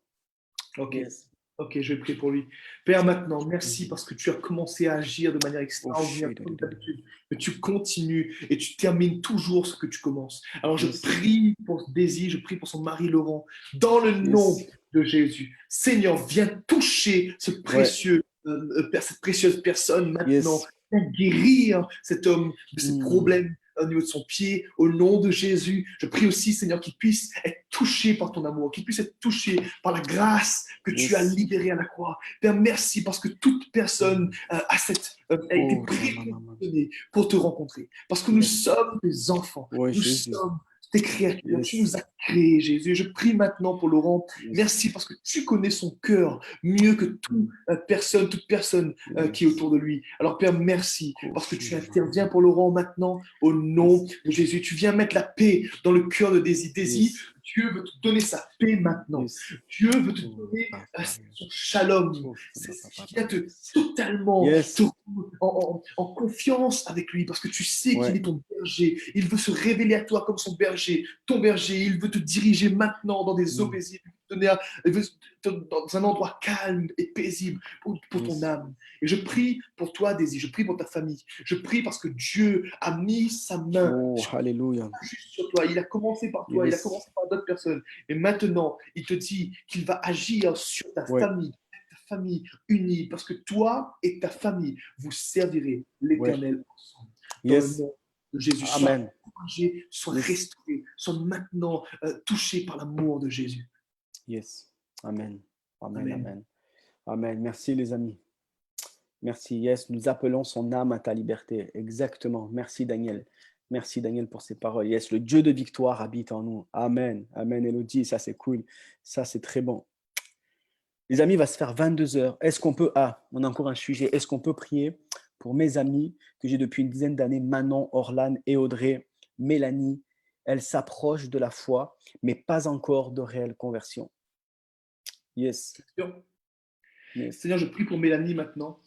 Ok. Yes. Ok, je vais prier pour lui. Père, maintenant, merci parce que tu as commencé à agir de manière Oh, extraordinaire, shit. comme d'habitude. Que tu continues et tu termines toujours ce que tu commences. Alors, je Yes. prie pour Daisy, je prie pour son mari Laurent, dans le nom Yes. de Jésus. Seigneur, viens toucher ce Ouais. précieux, cette précieuse personne maintenant. Yes. Viens guérir cet homme de ses Mm. problèmes au niveau de son pied, au nom de Jésus. Je prie aussi, Seigneur, qu'il puisse être touché par ton amour, qu'il puisse être touché par la grâce que tu as Yes. libérée à la croix. Père, merci parce que toute personne a été Oh, Ramamama. prédestinée pour te rencontrer. Parce que nous Yes. sommes des enfants, Ouais, nous Jésus. sommes tes créatures, tu Yes. nous as créés, Jésus. Et je prie maintenant pour Laurent. Yes. Merci parce que tu connais son cœur mieux que Mm. toute personne qui est Yes. autour de lui. Alors Père, merci parce que tu Koshi. interviens pour Laurent maintenant au nom Yes. de Jésus. Tu viens mettre la paix dans le cœur de Daisy. Daisy, Yes. Dieu veut te donner sa paix maintenant. Yes. Dieu veut te Oh, donner Papa. son shalom. Oh, C'est ce qui Papa. vient te Yes. totalement te, Yes. en confiance avec lui parce que tu sais qu'il Ouais. est ton berger. Il veut se révéler à toi comme son berger, ton berger. Il veut te diriger maintenant dans des eaux Mm. paisibles. Il veut dans un endroit calme et paisible pour ton Yes. âme. Et je prie pour toi, Daisy. Je prie pour ta famille. Je prie parce que Dieu a mis sa main Oh, hallelujah. juste sur toi. Il a commencé par toi, il a Yes. commencé par d'autres personnes. Et maintenant, il te dit qu'il va agir sur Ouais. ta famille unie, parce que toi et ta famille, vous servirez Ouais. l'Éternel ensemble. Dans le Yes. nom de Jésus, sois Amen. encouragé, sois Yes. restauré, sois maintenant touché par l'amour de Jésus. Yes. Amen. Amen. Amen. Amen. Amen. Merci les amis. Merci. Yes, nous appelons son âme à ta liberté. Exactement. Merci Daniel. Merci Daniel pour ces paroles. Yes, le Dieu de victoire habite en nous. Amen. Amen Elodie, ça c'est cool. Ça c'est très bon. Les amis, il va se faire 22 heures. Est-ce qu'on peut, on a encore un sujet. Est-ce qu'on peut prier pour mes amis que j'ai depuis une dizaine d'années, Manon, Orlane et Audrey, Mélanie. Elles s'approchent de la foi, mais pas encore de réelle conversion. Yes. Yes. Seigneur, je prie pour Mélanie maintenant.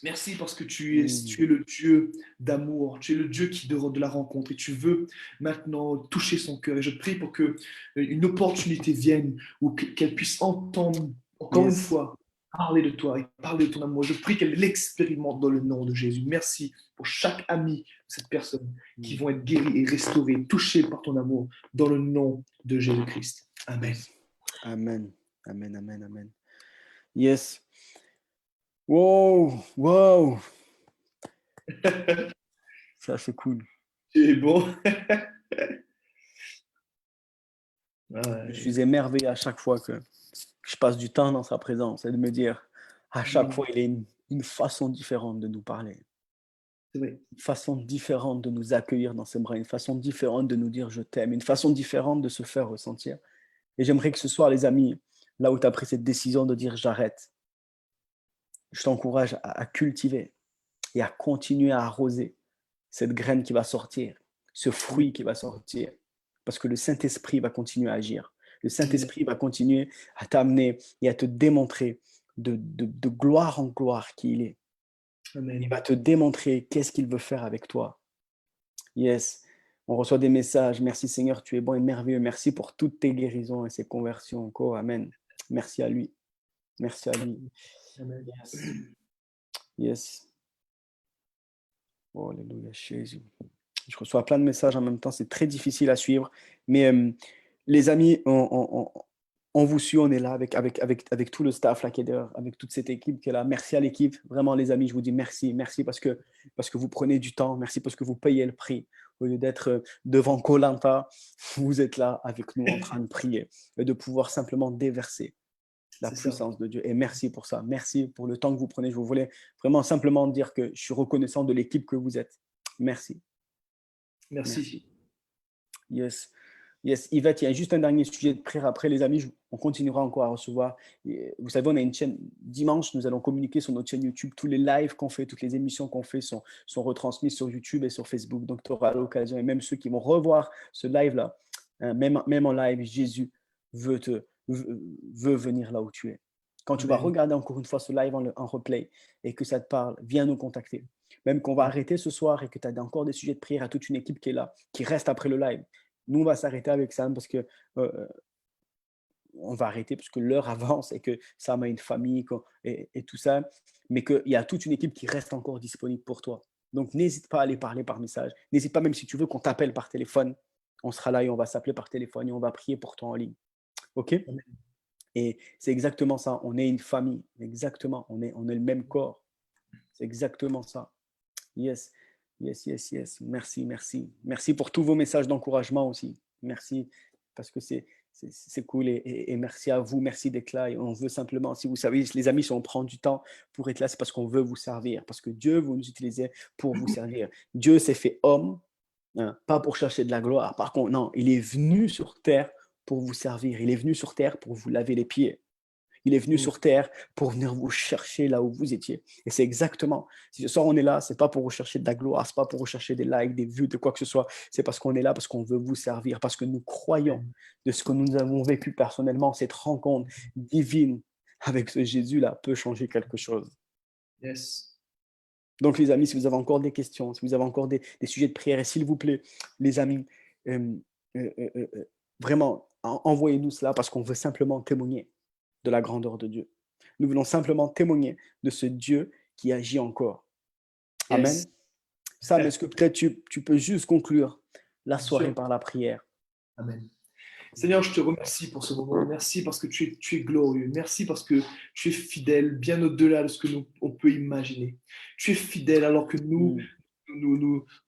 Merci parce que tu Mm. es le Dieu d'amour, tu es le Dieu qui de la rencontre et tu veux maintenant toucher son cœur. Et je prie pour que une opportunité vienne ou qu'elle puisse entendre encore une Yes. fois parler de toi et parler de ton amour. Je prie qu'elle l'expérimente dans le nom de Jésus. Merci pour chaque ami de cette personne qui Mm. vont être guéris et restaurés, touchés par ton amour dans le nom de Jésus-Christ. Amen. Yes. Amen. Amen. Amen. Amen. Yes. Wow. Wow. Ça, c'est cool. Tu es bon. Je Ouais. suis émerveillé à chaque fois que je passe du temps dans sa présence et de me dire, à chaque fois, il a une façon différente de nous parler, C'est vrai. une façon différente de nous accueillir dans ses bras, une façon différente de nous dire je t'aime, une façon différente de se faire ressentir. Et j'aimerais que ce soir, les amis, là où tu as pris cette décision de dire j'arrête, je t'encourage à cultiver et à continuer à arroser cette graine qui va sortir, ce fruit qui va sortir, parce que le Saint-Esprit va continuer à agir. Le Amen. Saint-Esprit va continuer à t'amener et à te démontrer de gloire en gloire qui il est. Il Amen. va te démontrer qu'est-ce qu'il veut faire avec toi. Yes, on reçoit des messages. Merci Seigneur, tu es bon et merveilleux. Merci pour toutes tes guérisons et ces conversions encore. Amen. Merci à lui. Merci à lui. Amen. Yes. Yes. Oh, alléluia, Jésus. Je reçois plein de messages en même temps, c'est très difficile à suivre. Mais les amis, on vous suit, on est là avec tout le staff là qui est dehors, avec toute cette équipe qui est là. Merci à l'équipe. Vraiment, les amis, je vous dis merci. Merci parce que vous prenez du temps. Merci parce que vous payez le prix. Au lieu d'être devant Koh Lanta, vous êtes là avec nous en train de prier et de pouvoir simplement déverser la C'est ça. puissance de Dieu. Et merci pour ça. Merci pour le temps que vous prenez. Je voulais vraiment simplement dire que je suis reconnaissant de l'équipe que vous êtes. Merci. Merci. Yes. Yes, Yvette, il y a juste un dernier sujet de prière. Après, les amis, on continuera encore à recevoir. Et vous savez, on a une chaîne. Dimanche, nous allons communiquer sur notre chaîne YouTube. Tous les lives qu'on fait, toutes les émissions qu'on fait sont retransmises sur YouTube et sur Facebook. Donc, tu auras l'occasion. Et même ceux qui vont revoir ce live-là, même en live, Jésus veut venir là où tu es. Quand tu vas Amen. regarder encore une fois ce live en replay et que ça te parle, viens nous contacter. Même qu'on va arrêter ce soir et que tu as encore des sujets de prière à toute une équipe qui est là, qui reste après le live. Nous, on va s'arrêter avec Sam parce que on va arrêter parce que l'heure avance et que Sam a une famille et tout ça, mais qu'il y a toute une équipe qui reste encore disponible pour toi. Donc, n'hésite pas à aller parler par message. N'hésite pas, même si tu veux qu'on t'appelle par téléphone. On sera là et on va s'appeler par téléphone et on va prier pour toi en ligne. OK? Et c'est exactement ça. On est une famille. Exactement. On est le même corps. C'est exactement ça. Yes. Yes, yes, yes. Merci, merci. Merci pour tous vos messages d'encouragement aussi. Merci parce que c'est cool et merci à vous. Merci d'être là. Et on veut simplement, si vous savez, les amis, si on prend du temps pour être là, c'est parce qu'on veut vous servir, parce que Dieu vous nous utilisez pour vous servir. Dieu s'est fait homme, hein, pas pour chercher de la gloire. Par contre, non, il est venu sur terre pour vous servir. Il est venu sur terre pour vous laver les pieds. Il est venu Mm. sur terre pour venir vous chercher là où vous étiez. Et c'est exactement, si ce soir on est là, c'est pas pour rechercher de la gloire, c'est pas pour rechercher des likes, des vues, de quoi que ce soit. C'est parce qu'on est là, parce qu'on veut vous servir, parce que nous croyons de ce que nous avons vécu personnellement, cette rencontre divine avec ce Jésus-là peut changer quelque chose. Yes. Donc les amis, si vous avez encore des questions, si vous avez encore des sujets de prière, et s'il vous plaît, les amis, euh, vraiment, envoyez-nous cela parce qu'on veut simplement témoigner de la grandeur de Dieu. Nous voulons simplement témoigner de ce Dieu qui agit encore. Amen. Yes. Sam, est-ce que peut-être tu peux juste conclure la Bien soirée sûr. par la prière? Amen. Seigneur, je te remercie pour ce moment. Merci parce que tu es glorieux. Merci parce que tu es fidèle, bien au-delà de ce que on peut imaginer. Tu es fidèle alors que Mm.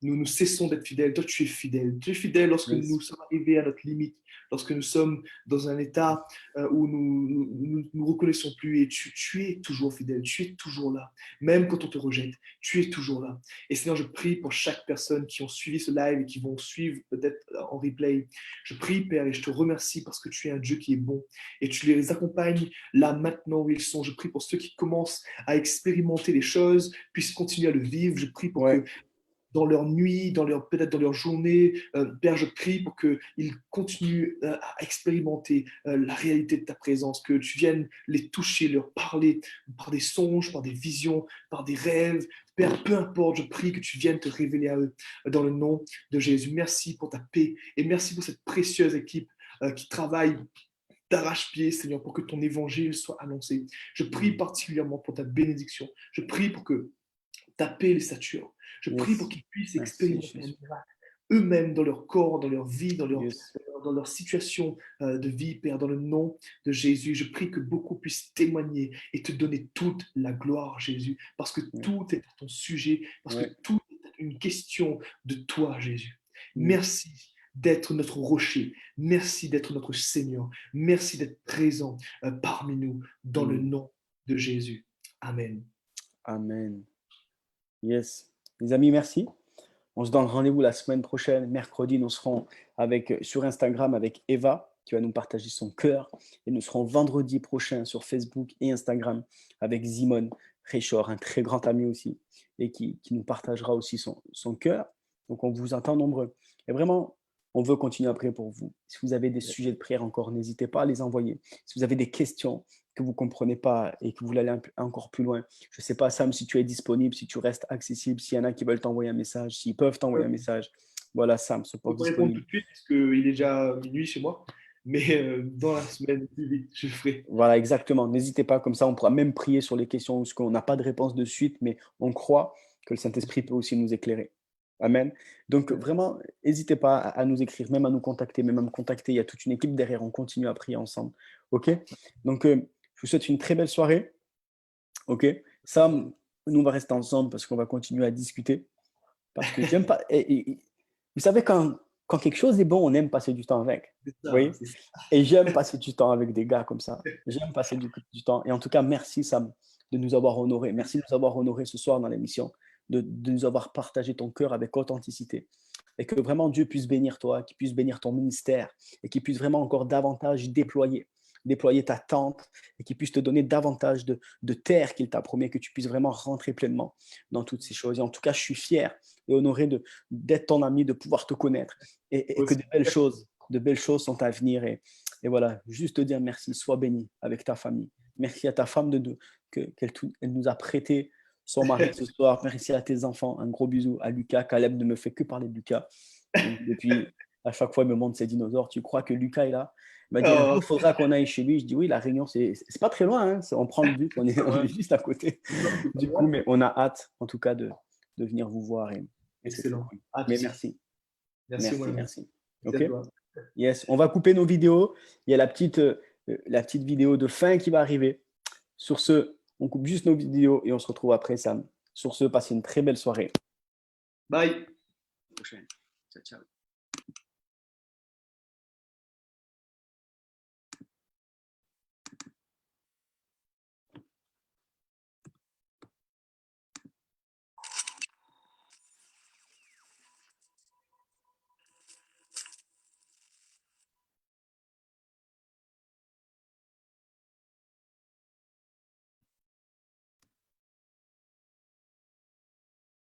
nous cessons d'être fidèles. Toi, tu es fidèle. Tu es fidèle lorsque Yes. nous sommes arrivés à notre limite, lorsque nous sommes dans un état où nous reconnaissons plus. Et tu es toujours fidèle. Tu es toujours là. Même quand on te rejette, tu es toujours là. Et Seigneur, je prie pour chaque personne qui ont suivi ce live et qui vont suivre peut-être en replay. Je prie, Père, et je te remercie parce que tu es un Dieu qui est bon et tu les accompagnes là maintenant où ils sont. Je prie pour ceux qui commencent à expérimenter les choses, puissent continuer à le vivre. Je prie pour Ouais. que dans leur nuit, peut-être dans leur journée, Père, je prie pour qu'ils continuent à expérimenter la réalité de ta présence, que tu viennes les toucher, leur parler par des songes, par des visions, par des rêves. Père, peu importe, je prie que tu viennes te révéler à eux dans le nom de Jésus. Merci pour ta paix et merci pour cette précieuse équipe qui travaille d'arrache-pied, Seigneur, pour que ton évangile soit annoncé. Je prie particulièrement pour ta bénédiction. Je prie pour que ta paix les sature. Je prie pour Yes. qu'ils puissent Merci, expérimenter un Jésus. miracle eux-mêmes dans leur corps, dans leur vie, Yes. dans leur situation de vie, Père, dans le nom de Jésus. Je prie que beaucoup puissent témoigner et te donner toute la gloire, Jésus, parce que Ouais. tout est à ton sujet, parce que Ouais. tout est une question de toi, Jésus. Mm. Merci d'être notre rocher. Merci d'être notre Seigneur. Merci d'être présent parmi nous dans le Mm. nom de Jésus. Amen. Amen. Yes. Les amis, merci. On se donne rendez-vous la semaine prochaine. Mercredi, nous serons sur Instagram avec Eva, qui va nous partager son cœur. Et nous serons vendredi prochain sur Facebook et Instagram avec Zimon Réchor, un très grand ami aussi, et qui nous partagera aussi son cœur. Donc, on vous attend nombreux. Et vraiment, on veut continuer à prier pour vous. Si vous avez des sujets de prière encore, n'hésitez pas à les envoyer. Si vous avez des questions que vous ne comprenez pas et que vous voulez aller encore plus loin, je ne sais pas, Sam, si tu es disponible, si tu restes accessible, s'il y en a qui veulent t'envoyer un message, s'ils peuvent t'envoyer un message. Voilà, Sam, se Je peux porte pas répondre tout disponible. de suite parce qu'il est déjà minuit chez moi, mais dans la semaine, plus vite, je le ferai. Voilà, exactement. N'hésitez pas, comme ça, on pourra même prier sur les questions où on n'a pas de réponse de suite, mais on croit que le Saint-Esprit peut aussi nous éclairer. Amen. Donc, vraiment, n'hésitez pas à nous écrire, même à nous contacter, même à me contacter. Il y a toute une équipe derrière. On continue à prier ensemble. OK? Donc, je vous souhaite une très belle soirée. OK? Sam, nous, on va rester ensemble parce qu'on va continuer à discuter. Parce que j'aime pas. Vous savez, quand quelque chose est bon, on aime passer du temps avec. C'est Vous ça, voyez? c'est ça. Et j'aime passer du temps avec des gars comme ça. J'aime passer du temps. Et en tout cas, merci Sam de nous avoir honorés. Merci de nous avoir honorés ce soir dans l'émission, de nous avoir partagé ton cœur avec authenticité. Et que vraiment Dieu puisse bénir toi, qu'il puisse bénir ton ministère et qu'il puisse vraiment encore davantage déployer ta tente et qu'il puisse te donner davantage de terre qu'il t'a promis, que tu puisses vraiment rentrer pleinement dans toutes ces choses. Et en tout cas, je suis fier et honoré d'être ton ami, de pouvoir te connaître et que Aussi. de belles choses sont à venir. Et voilà, juste te dire merci, sois béni avec ta famille. Merci à ta femme qu'elle nous a prêté son mari ce soir. Merci à tes enfants. Un gros bisou à Lucas. Caleb ne me fait que parler de Lucas. Donc, depuis, à chaque fois, il me montre ses dinosaures. Tu crois que Lucas est là? Il m'a dit, un jour, il faudra qu'on aille chez lui. Je dis, oui, La Réunion, c'est pas très loin. Hein. On prend le bus, on est juste à côté. Du coup, mais on a hâte, en tout cas, de venir vous voir. Et Excellent. cool. Mais merci. Merci. Merci. OK. Yes, on va couper nos vidéos. Il y a la petite vidéo de fin qui va arriver. Sur ce, on coupe juste nos vidéos et on se retrouve après, Sam. Sur ce, passez une très belle soirée. Bye. À la prochaine. Ciao, ciao.